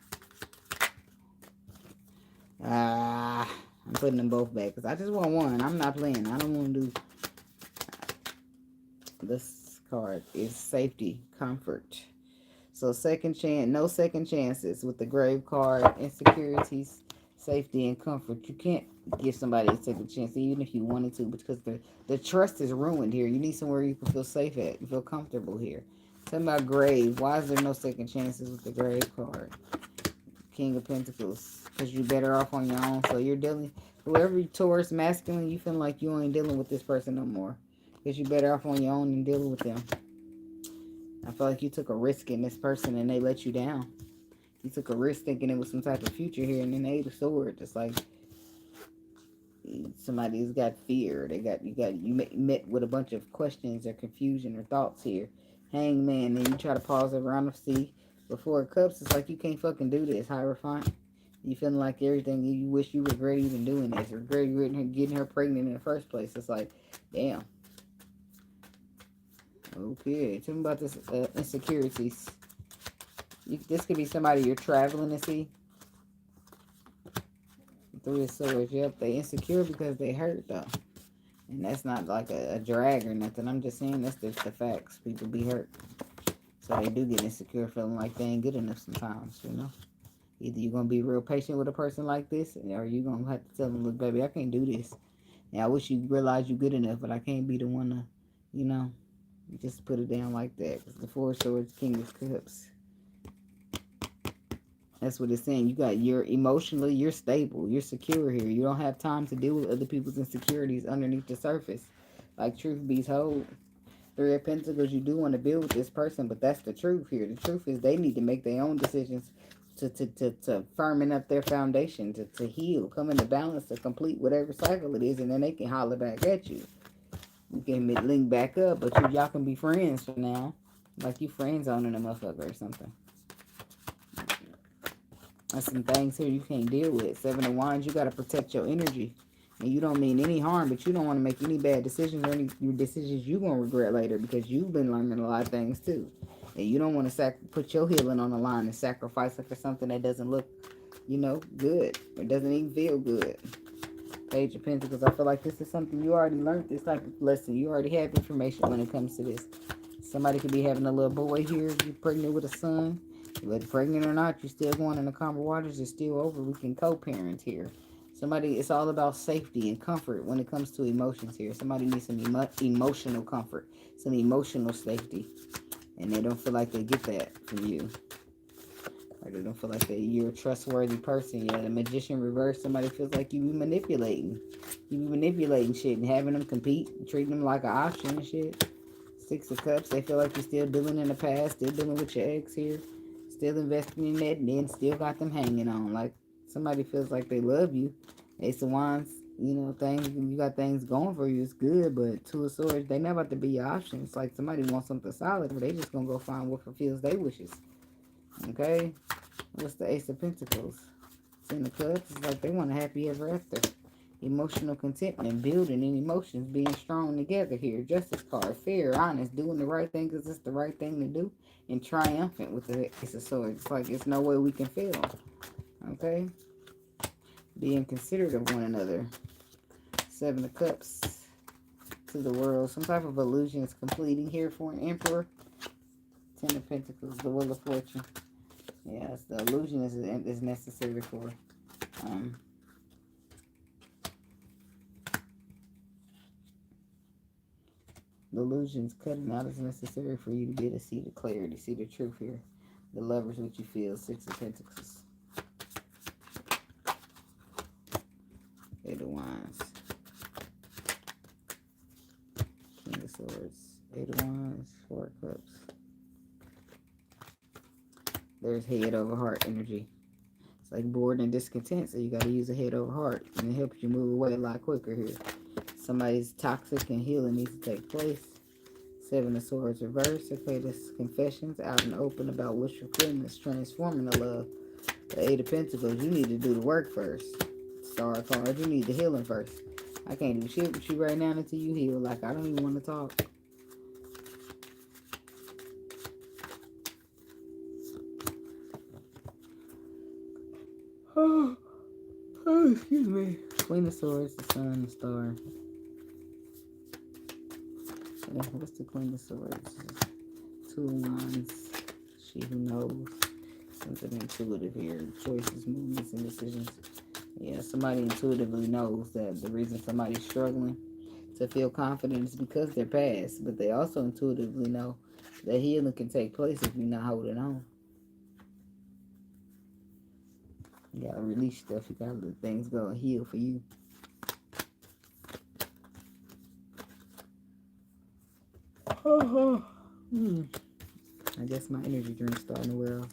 I'm putting them both back because I just want one. I'm not playing. I don't want to do... This card is safety, comfort. So second chance, no second chances with the grave card. Insecurities, safety, and comfort. You can't give somebody a second chance even if you wanted to because the trust is ruined here. You need somewhere you can feel safe at. You feel comfortable here. Talking about grave. Why is there no second chances with the grave card? King of Pentacles. Because you're better off on your own. So you're dealing... Whoever Taurus masculine, you feel like you ain't dealing with this person no more. Because you're better off on your own than dealing with them. I feel like you took a risk in this person and they let you down. You took a risk thinking it was some type of future here, and then they ate a sword. Just like somebody's got fear. You met with a bunch of questions or confusion or thoughts here. Hangman, and you try to pause around to see before it cups. It's like you can't fucking do this. Hierophant. You feeling like everything you wish you regret even doing this. Regret getting her pregnant in the first place. It's like, damn. Okay, tell me about this insecurities. This could be somebody you're traveling to see. Three of Swords. Yep, they insecure because they hurt though. And that's not like a drag or nothing. I'm just saying that's just the facts. People be hurt. So they do get insecure feeling like they ain't good enough sometimes, you know. Either you're going to be real patient with a person like this, or you're going to have to tell them, look, baby, I can't do this. And I wish you realize you're good enough, but I can't be the one to, you know, just put it down like that. Because the Four of Swords, King of Cups. That's what it's saying. You're emotionally, you're stable. You're secure here. You don't have time to deal with other people's insecurities underneath the surface. Like truth be told. Three of Pentacles, you do want to build with this person, but that's the truth here. The truth is they need to make their own decisions to firming up their foundation, to heal, come into balance, to complete whatever cycle it is, and then they can holler back at you. You can link back up, but y'all can be friends for now. Like you friends owning a motherfucker or something. That's some things here you can't deal with. Seven of Wands, you got to protect your energy. And you don't mean any harm, but you don't want to make any bad decisions or any decisions you're going to regret later because you've been learning a lot of things too. And you don't want to put your healing on the line and sacrifice it for something that doesn't look, you know, good. It doesn't even feel good. Page of Pentacles, I feel like this is something you already learned, this type of lesson. You already have information when it comes to this. Somebody could be having a little boy here, you're pregnant with a son. Whether pregnant or not, you're still going in the calmer waters. It's still over. We can co-parent here. Somebody, it's all about safety and comfort when it comes to emotions here. Somebody needs some emotional comfort, some emotional safety. And they don't feel like they get that from you. Or they don't feel like that you're a trustworthy person. Yeah, the magician reverse, somebody feels like you be manipulating. You be manipulating shit and having them compete, treating them like an option and shit. Six of Cups, they feel like you're still dealing in the past, still dealing with your ex here, still investing in that, and then still got them hanging on. Like somebody feels like they love you. Ace of Wands, you know, things, you got things going for you, it's good, but Two of Swords, they never have to be your option. It's like somebody wants something solid, but they just gonna go find what fulfills their wishes. Okay? What's the Ace of Pentacles? Ten of Cups, it's like they want a happy ever after. Emotional contentment, building in emotions, being strong together here. Justice card, fair, honest, doing the right thing because it's the right thing to do, and triumphant with the Ace of Swords. It's like it's no way we can fail. Okay? Being considerate of one another. Seven of Cups to the world. Some type of illusion is completing here for an Emperor. Ten of Pentacles, the Wheel of Fortune. Yes, the illusion is necessary for the illusions cutting out is necessary for you to be able to see the clarity, see the truth here. The Lovers, what you feel. Six of Pentacles. Eight of Wands. King of Swords. Eight of Wands. Four of Cups. There's head over heart energy. It's like bored and discontent, so you got to use a head over heart, and it helps you move away a lot quicker here. Somebody's toxic and healing needs to take place. Seven of Swords reverse. Okay, this is confessions out and open about wishful fulfillment, transforming the love. The Eight of Pentacles, you need to do the work first. Star card, you need the healing first. I can't do shit with you right now until you heal. Like, I don't even want to talk. Oh, excuse me. Queen of Swords, the Sun, the Star. Yeah, what's the Queen of Swords? Two of Wands. She who knows. Something intuitive here. Choices, movements, and decisions. Yeah, somebody intuitively knows that the reason somebody's struggling to feel confident is because they're past. But they also intuitively know that healing can take place if you're not holding on. You gotta release stuff. You gotta let things go and heal for you. I guess my energy drink's starting to wear off.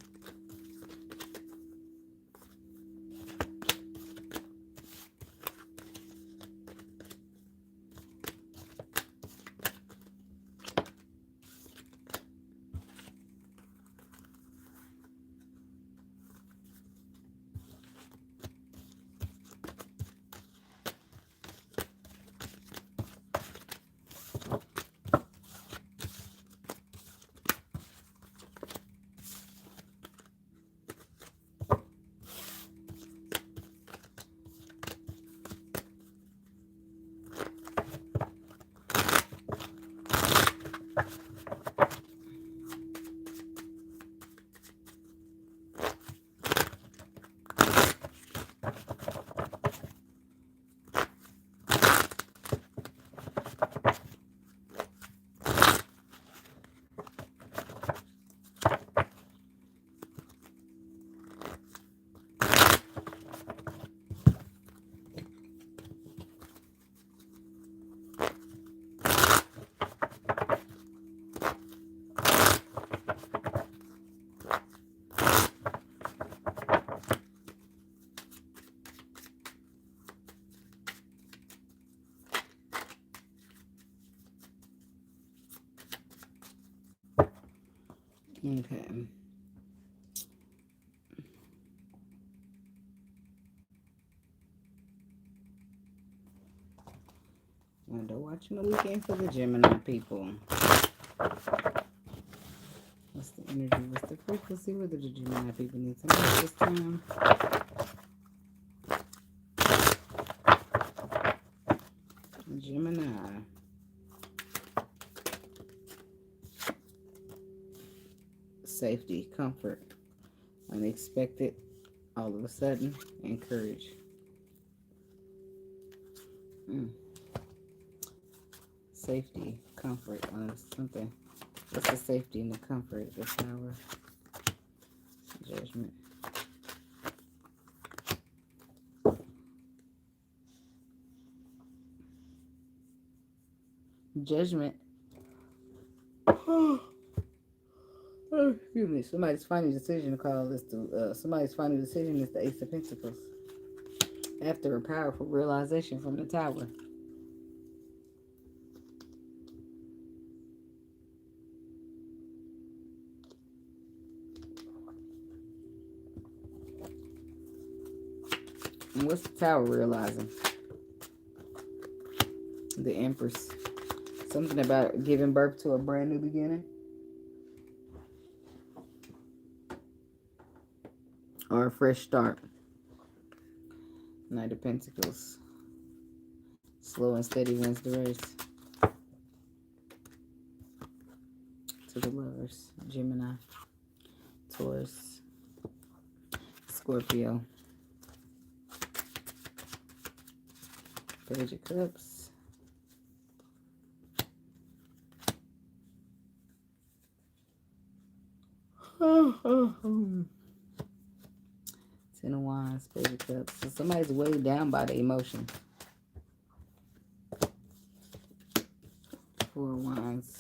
Okay. Window watching the weekend for the Gemini people. What's the energy? What's the frequency? What do the Gemini people need to know this time? Gemini. Safety, comfort, unexpected, all of a sudden, and courage. Mm. Safety, comfort, something. What's the safety and the comfort? The Tower. Judgment. Judgment. Excuse me. Somebody's final decision to call this to somebody's final decision is the Ace of Pentacles. After a powerful realization from the Tower. And what's the Tower realizing? The Empress. Something about giving birth to a brand new beginning. Or a fresh start. Knight of Pentacles. Slow and steady wins the race. To the Lovers. Gemini. Taurus. Scorpio. Page of Cups. Ten of Wands, Page of Cups. So somebody's weighed down by the emotion. Four of Wands.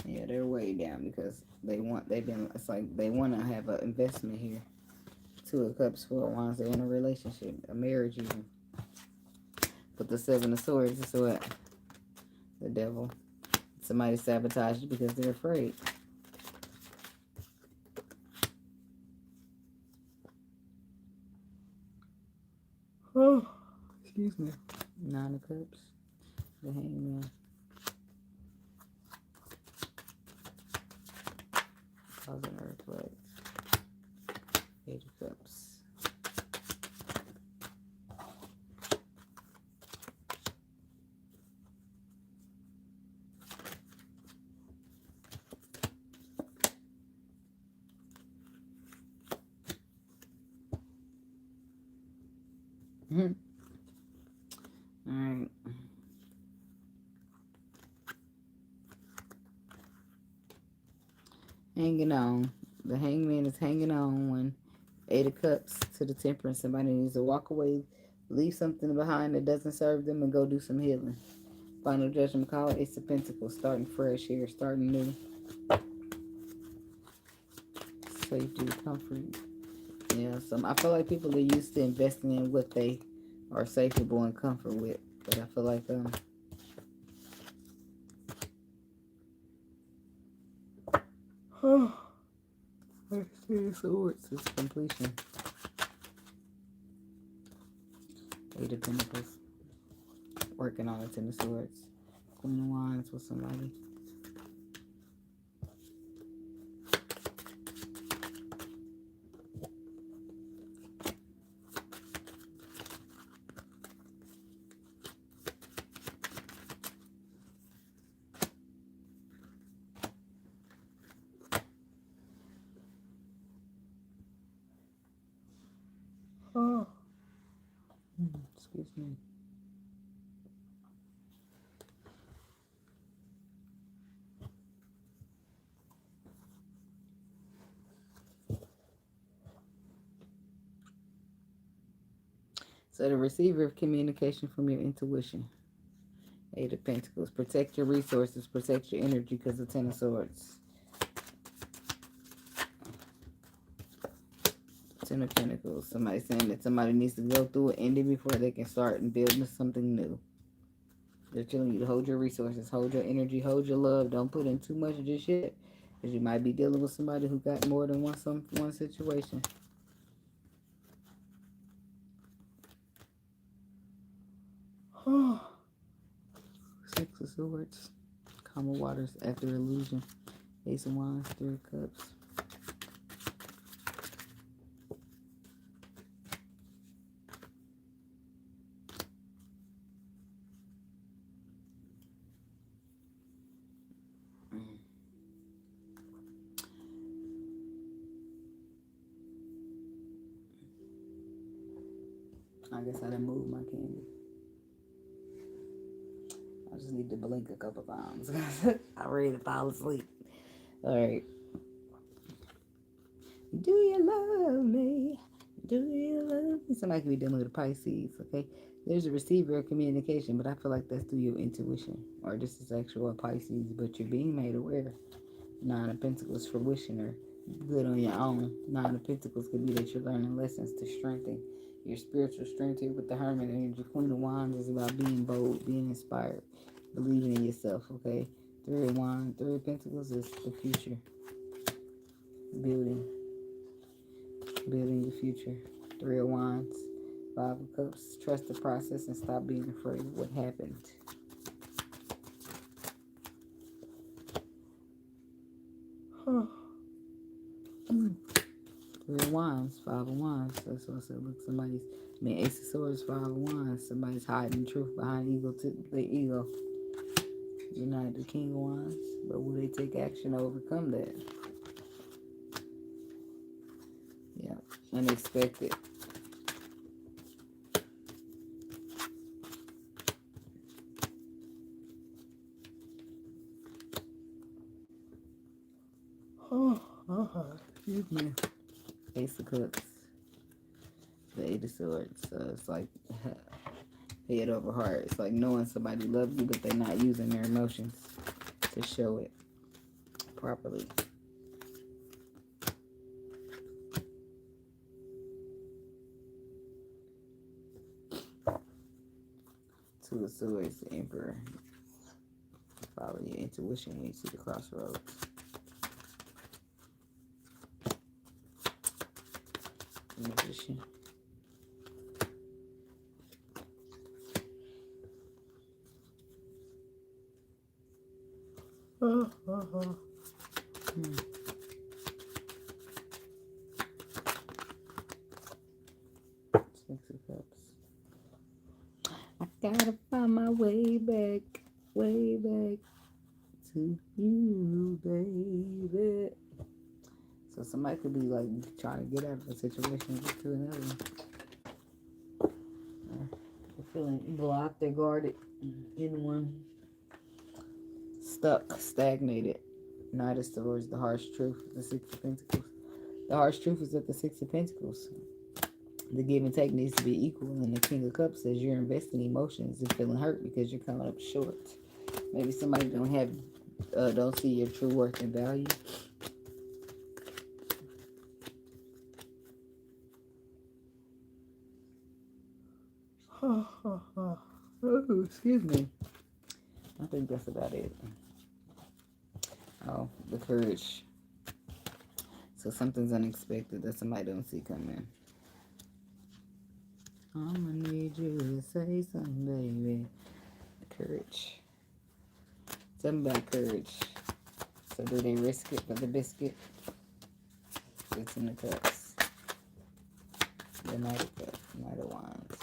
Yeah, they're weighed down because it's like they want to have an investment here. Two of Cups, Four of Wands, they're in a relationship, a marriage even. But the Seven of Swords is what? The Devil. Somebody sabotaged because they're afraid. Oh, excuse me. Nine of Cups. The Hangman. Causing earthquakes. Page of Cups. All right. Hanging on. The Hangman is hanging on when Eight of Cups to the Temperance. Somebody needs to walk away, leave something behind that doesn't serve them, and go do some healing. Final Judgment call, Ace of Pentacles, starting fresh here, starting new. Safety, comfort. Yeah, I feel like people are used to investing in what they are safeable and comfort with. But I feel like Swords is completion. Eight of Pentacles. Working on it. Ten of Swords. Queen of Wands with somebody. Oh. Excuse me. So the receiver of communication from your intuition. Eight of Pentacles. Protect your resources. Protect your energy because of Ten of Swords. Ten of Pentacles. Somebody saying that somebody needs to go through an ending before they can start and build something new. They're telling you to hold your resources, hold your energy, hold your love. Don't put in too much just yet, because you might be dealing with somebody who got more than one situation. Six of Swords. Calmer waters after illusion. Ace of Wands, Three of Cups. I guess I didn't move my candy. just need to blink a couple times. I'm ready to fall asleep. All right. Do you love me? Do you love me? Somebody could be dealing with a Pisces, okay? There's a receiver of communication, but I feel like that's through your intuition. Or this is actual Pisces, but you're being made aware. Nine of Pentacles for wishing or good on your own. Nine of Pentacles could be that you're learning lessons to strengthen your spiritual strength here with the Hermit energy. Queen of Wands is about being bold, being inspired, believing in yourself, okay? Three of Wands, Three of Pentacles is the future. Building the future. Three of Wands, Five of Cups. Trust the process and stop being afraid of what happened. Three of Wands, Five of Wands. That's what I said. Look, Ace of Swords, Five of Wands. Somebody's hiding the truth behind their ego. You're not the King of Wands, but will they take action to overcome that? Yeah, unexpected. Excuse me. Ace of Cups. The Eight of Swords. So it's like head over heart. It's like knowing somebody loves you, but they're not using their emotions to show it properly. Two of Swords, the Emperor. Follow your intuition when you see the crossroads. Magician. Six of Cups. I gotta find my way back to you, baby. So somebody could be like trying to get out of a situation and get to another one. They're feeling blocked, they're guarded in one. Stuck, stagnated. Knight of Swords, the harsh truth, the Six of Pentacles. The harsh truth is that the Six of Pentacles. The give and take needs to be equal, and the King of Cups says you're investing emotions and feeling hurt because you're coming up short. Maybe somebody don't see your true worth and value. Oh, excuse me. I think that's about it. Oh, the Courage. So something's unexpected that somebody don't see coming. I'ma need you to say something, baby. Courage. Something about courage. So do they risk it for the biscuit? It's in the Cups. The Knight of Cups. Knight of Wands.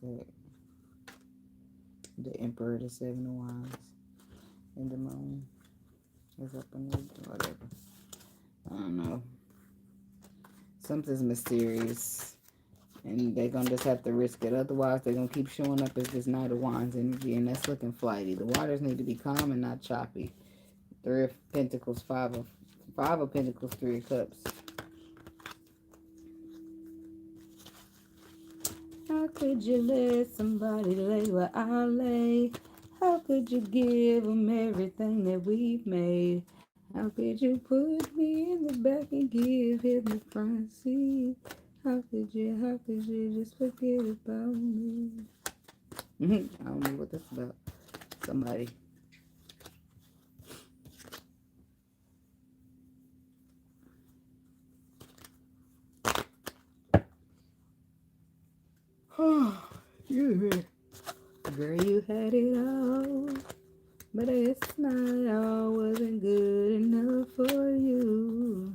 Okay. The Emperor, the Seven of Wands. And the Moon is up in there, whatever. I don't know. Something's mysterious. And they're going to just have to risk it. Otherwise, they're going to keep showing up as this Knight of Wands energy. And that's looking flighty. The waters need to be calm and not choppy. Three of Pentacles, Five of Pentacles, Three of Cups. How could you let somebody lay where I lay? How could you give them everything that we've made? How could you put me in the back and give him the front seat? How could you just forget about me? I don't know what that's about. Somebody. Excuse me. Girl, you had it all, but it's not all wasn't good enough for you.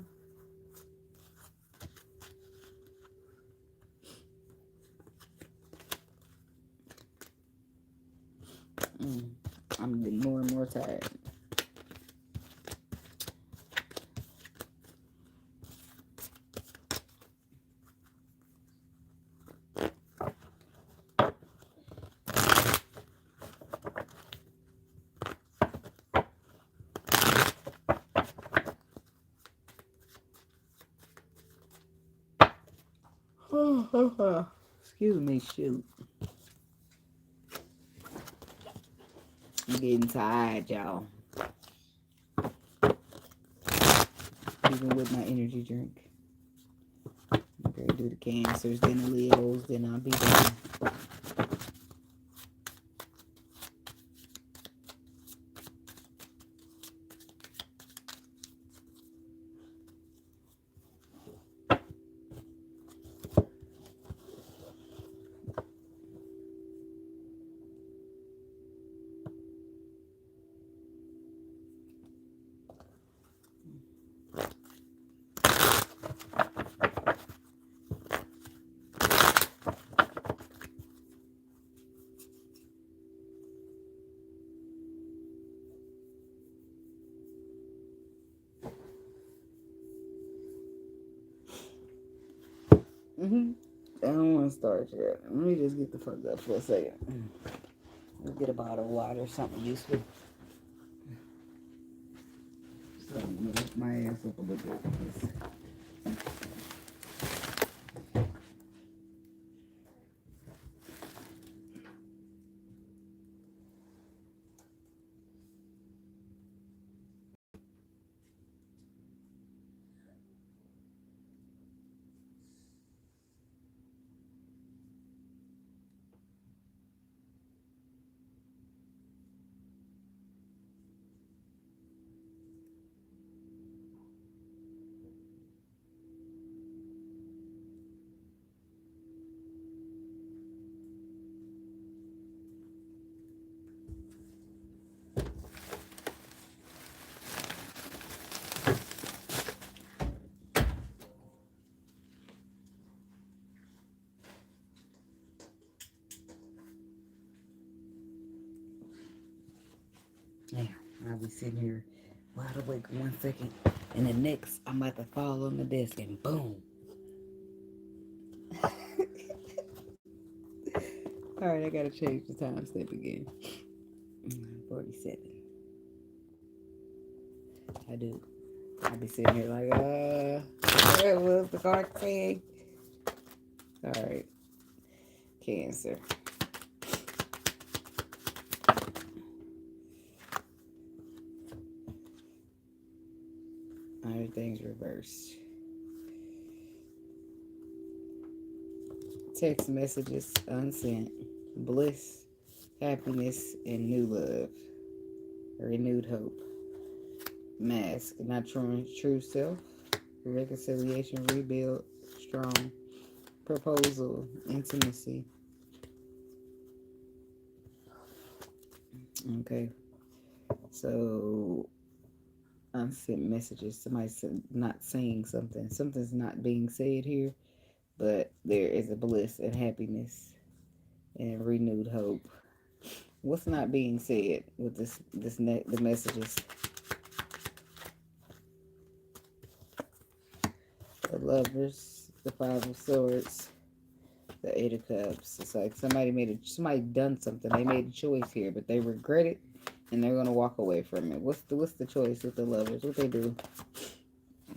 getting more and more tired. Excuse me, shoot. I'm getting tired, y'all. Even with my energy drink. Okay, do the Cancers, then the Leos, then I'll be done. I don't want to start yet. Let me just get the fuck up for a second. Let's get a bottle of water or something useful. So I'm gonna lift my ass up a little bit. Now, I'll be sitting here wide awake 1 second, and the next, I'm about to fall on the desk, and boom. Alright, I gotta change the time step again. 47. I do. I'll be sitting here like, what was the card saying? Alright. Cancer. Everything's reversed. Text messages unsent. Bliss, happiness, and new love. Renewed hope. Mask, not true self. Reconciliation, rebuild, strong. Proposal, intimacy. Okay. So, unsent messages. Somebody's not saying something. Something's not being said here, but there is a bliss and happiness and renewed hope. What's not being said with the messages? The Lovers, the Five of Swords, the Eight of Cups. It's like somebody done something. They made a choice here, but they regret it, and they're gonna walk away from it. What's the choice with the Lovers? What they do?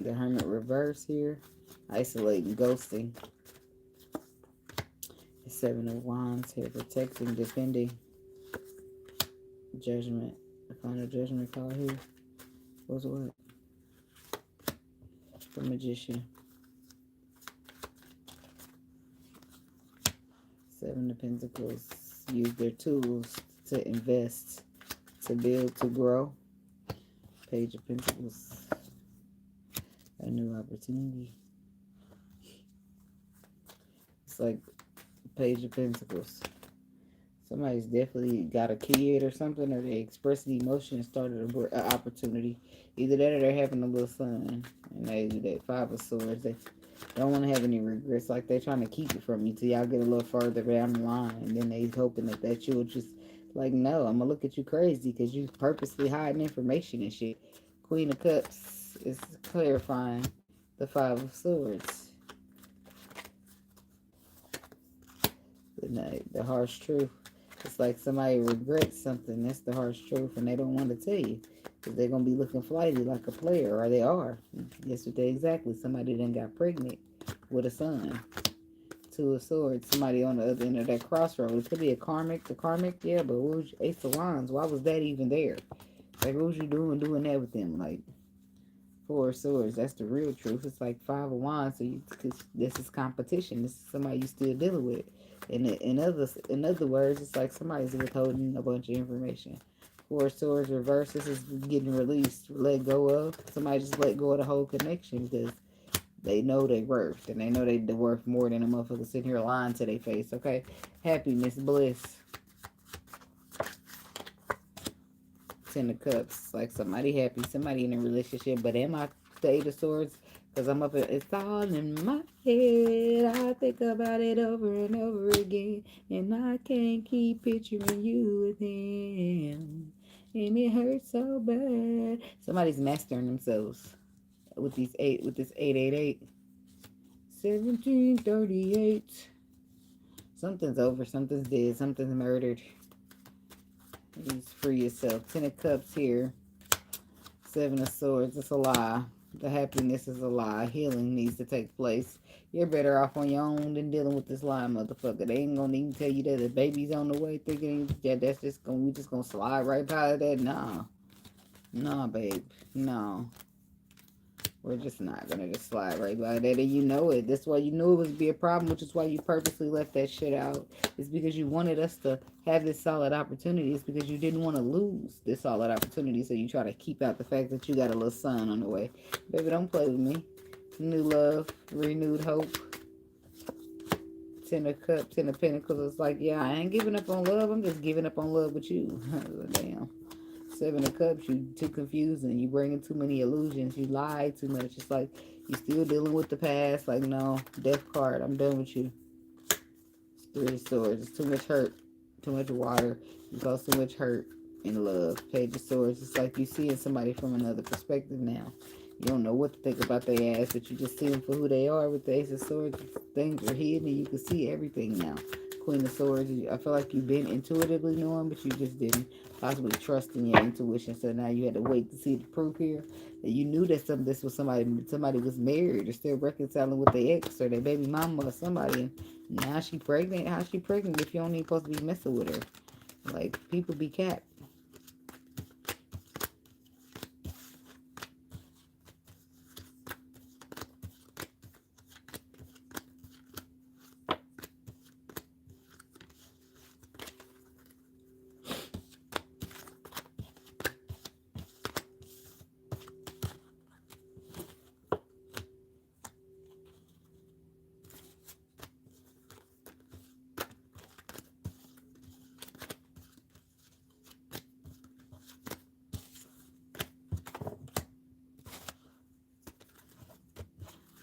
The Hermit reverse here, isolating, ghosting. The Seven of Wands here, protecting, defending. Judgment. The final judgment card here. What's what? The Magician. Seven of Pentacles. Use their tools to invest, to build, to grow. Page of Pentacles. A new opportunity. It's like Page of Pentacles. Somebody's definitely got a kid or something, or they expressed the emotion and started an opportunity. Either that or they're having a little son. And they Five of Swords. They don't want to have any regrets. Like they're trying to keep it from you till y'all get a little further down the line. And then they hoping that you'll just Like, no, I'm gonna look at you crazy because you purposely hiding information and shit. Queen of Cups is clarifying the Five of Swords. The harsh truth. It's like somebody regrets something. That's the harsh truth, and they don't want to tell you because they're gonna be looking flighty like a player, or they are. Guess what they exactly? Somebody done got pregnant with a son. Two of Swords. Somebody on the other end of that crossroad. It could be a karmic. The karmic, yeah, but what was Ace of Wands? Why was that even there? Like, what was you doing that with them? Like, Four of Swords. That's the real truth. It's like Five of Wands. So this is competition. This is somebody you still dealing with. In other words, it's like somebody's withholding a bunch of information. Four of Swords reverse. This is getting released, let go of. Somebody just let go of the whole connection because they know they worth, and they know they're worth more than a motherfucker sitting here lying to their face. Okay, happiness, bliss. Ten of Cups. Like somebody happy, somebody in a relationship. But am I the Eight of Swords? Because I'm up at, it's all in my head. I think about it over and over again. And I can't keep picturing you with him. And it hurts so bad. Somebody's mastering themselves with this 888. 1738. Something's over, something's dead, something's murdered. Please free yourself. Ten of Cups here. Seven of Swords. It's a lie. The happiness is a lie. Healing needs to take place. You're better off on your own than dealing with this lie, motherfucker. They ain't gonna even tell you that the baby's on the way, thinking that that's just gonna, we just gonna slide right by that. Nah. Nah, babe. No. We're just not gonna just slide right by that, and you know it. That's why you knew it would be a problem, which is why you purposely left that shit out. It's because you wanted us to have this solid opportunity. It's because you didn't want to lose this solid opportunity, so you try to keep out the fact that you got a little son on the way. Baby, don't play with me. New love, renewed hope. Ten of Cups, Ten of Pentacles. It's like, yeah, I ain't giving up on love. I'm just giving up on love with you. Damn. Seven of Cups, you too confusing. You bringing too many illusions. You lie too much. It's like you still dealing with the past. Like, no, death card. I'm done with you. Three of Swords. It's too much hurt. Too much water. You cause too much hurt in love. Page of Swords. It's like you seeing somebody from another perspective now. You don't know what to think about their ass, but you just see them for who they are. With the Ace of Swords, things are hidden and you can see everything now. Queen of Swords, I feel like you've been intuitively knowing, but you just didn't possibly trust in your intuition. So now you had to wait to see the proof here. And you knew that this was somebody was married or still reconciling with their ex or their baby mama or somebody. And now she pregnant. How's she pregnant if you only supposed to be messing with her? Like, people be capped.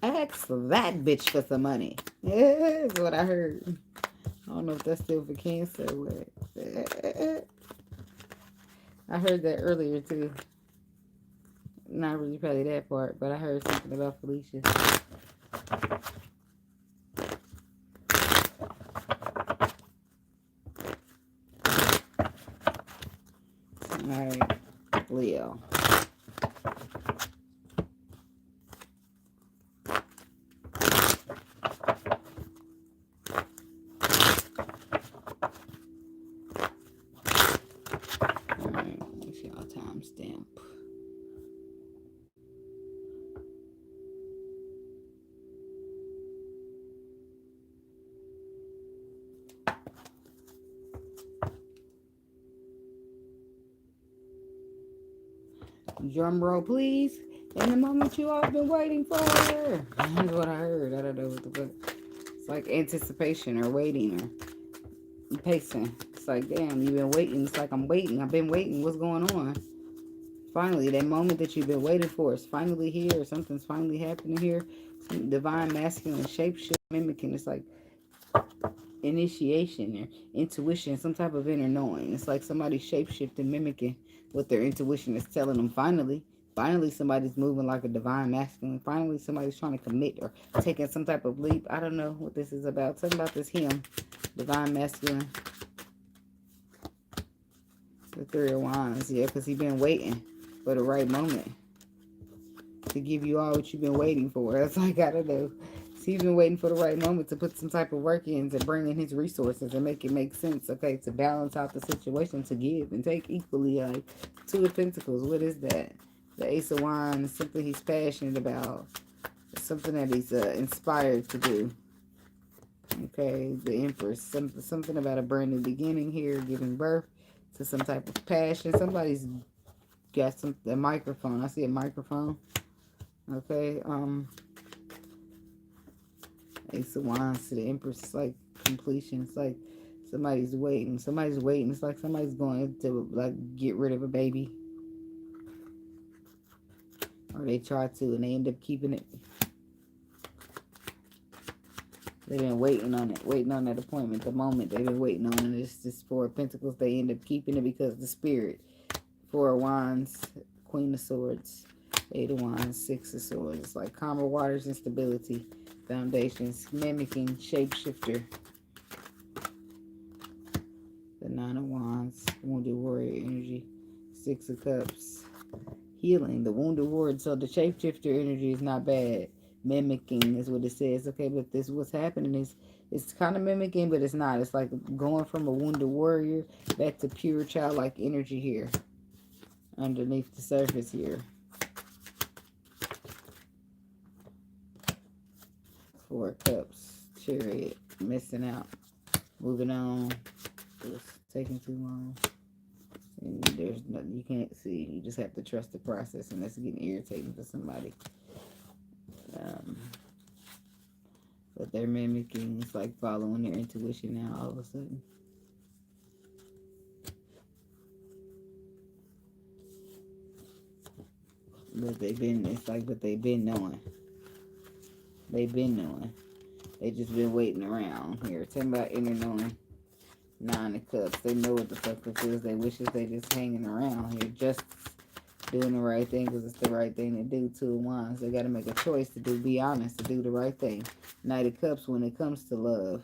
Ask that bitch for some money. Yeah, that's what I heard. I don't know if that's still for Cancer. But I heard that earlier too. Not really probably that part, but I heard something about Felicia. Alright, Leo. Timestamp. Drum roll, please. In the moment you all been waiting for. That's what I heard. I don't know what the fuck. It's like anticipation or waiting or pacing. It's like, damn, you've been waiting. It's like, I'm waiting. I've been waiting. What's going on? Finally, that moment that you've been waiting for is finally here. Something's finally happening here. Some divine masculine shapeshift mimicking. It's like initiation or intuition, some type of inner knowing. It's like somebody shapeshifting, mimicking what their intuition is telling them. Finally somebody's moving like a divine masculine. Finally somebody's trying to commit or taking some type of leap. I don't know what this is about. Talking about this him, divine masculine. The Three of Wands, yeah, because he's been waiting for the right moment to give you all what you've been waiting for. That's like, I don't know. He's been waiting for the right moment to put some type of work in, to bring in his resources and make it make sense, okay, to balance out the situation, to give and take equally. Like, Two of Pentacles, what is that? The Ace of Wands, something he's passionate about, something that he's inspired to do. Okay, the Empress, something about a brand new beginning here, giving birth to some type of passion. Somebody's got a microphone. I see a microphone. Okay, Ace of Wands to the Empress. It's like completion. It's like somebody's waiting. Somebody's waiting. It's like somebody's going to like get rid of a baby, or they try to and they end up keeping it. They've been waiting on it, waiting on that appointment, the moment they've been waiting on it. It's just Four of Pentacles. They end up keeping it because the spirit. Four of Wands, Queen of Swords, Eight of Wands, Six of Swords. It's like calmer waters and stability. Foundations, mimicking, shapeshifter. The Nine of Wands, Wounded Warrior energy. Six of Cups, healing, the Wounded Warrior. So the shapeshifter energy is not bad. Mimicking is what it says. Okay, but this what's happening is it's kind of mimicking, but it's not. It's like going from a Wounded Warrior back to pure childlike energy here. Underneath the surface here. Four of Cups, Chariot, missing out, moving on, it's taking too long, and there's nothing you can't see. You just have to trust the process, and that's getting irritating for somebody. But they're mimicking. It's like following their intuition now all of a sudden. But they've been, it's like, but they've been knowing. They've been knowing. They just been waiting around here. Talking about inner knowing. Nine of Cups. They know what the fuck this is. They wish that they just hanging around here. Just doing the right thing because it's the right thing to do. Two of Wands. They got to make a choice to do, be honest, to do the right thing. Knight of Cups when it comes to love.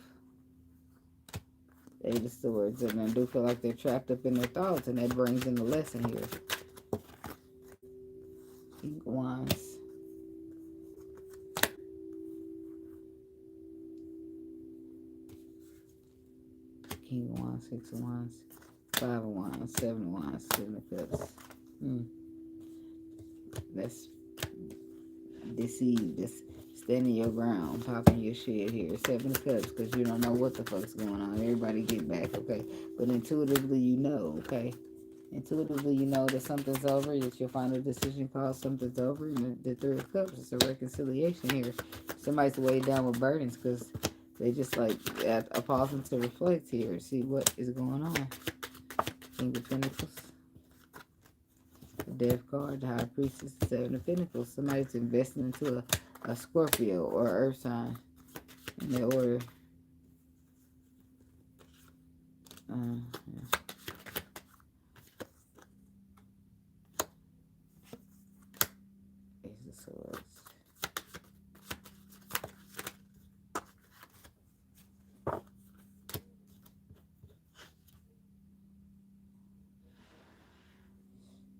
Eight of Swords. And I do feel like they're trapped up in their thoughts, and that brings in the lesson here. King of Wands. King of Wands, Six of Wands, Five of Wands, Seven of Wands, Seven of Cups. That's deceived. That's standing your ground, popping your shit here. Seven of Cups, because you don't know what the fuck's going on. Everybody get back, okay? But intuitively you know, okay? Intuitively you know that something's over, that your final decision calls something's over. And the Three of Cups is a reconciliation here. Somebody's weighed down with burdens because they just like at a pausing to reflect here, see what is going on. King of Pentacles, the Death card, the High Priestess, Seven of Pentacles. Somebody's investing into a Scorpio or Earth sign in their order. Yeah. Ace of Swords.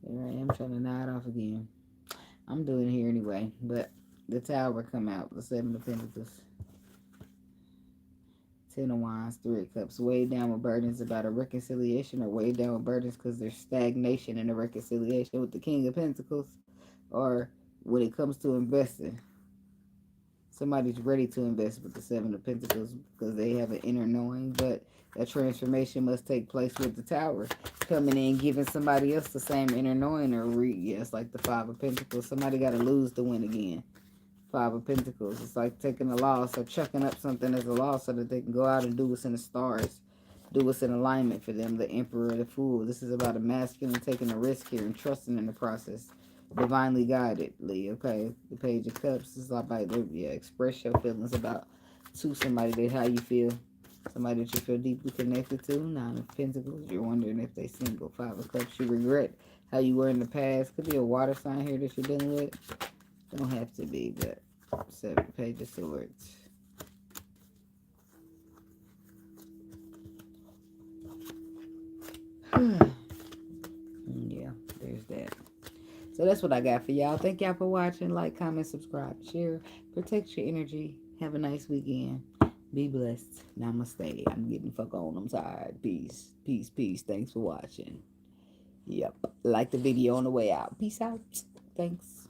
Here I am trying to nod off again. I'm doing it here anyway, but the Tower come out, the Seven of Pentacles. Ten of Wands, Three of Cups. Weighed down with burdens about a reconciliation, or weighed down with burdens because there's stagnation in a reconciliation with the King of Pentacles, or when it comes to investing. Somebody's ready to invest with the Seven of Pentacles because they have an inner knowing, but that transformation must take place with the Tower coming in, giving somebody else the same inner knowing, or yes, like the Five of Pentacles. Somebody got to lose to win again. Five of Pentacles. It's like taking a loss or chucking up something as a loss so that they can go out and do what's in the stars, do what's in alignment for them. The Emperor, the Fool. This is about a masculine taking a risk here and trusting in the process. Divinely guidedly, okay? The Page of Cups is about, yeah, express your feelings about to somebody, that how you feel. Somebody that you feel deeply connected to. Nine of Pentacles. You're wondering if they single. Five of Cups. You regret how you were in the past. Could be a water sign here that you're dealing with. Don't have to be, but Seven Page of Swords. Yeah, there's that. So that's what I got for y'all. Thank y'all for watching. Like, comment, subscribe, share. Protect your energy. Have a nice weekend. Be blessed. Namaste. I'm getting fuck on. I'm tired. Peace. Peace, peace. Thanks for watching. Yep. Like the video on the way out. Peace out. Thanks.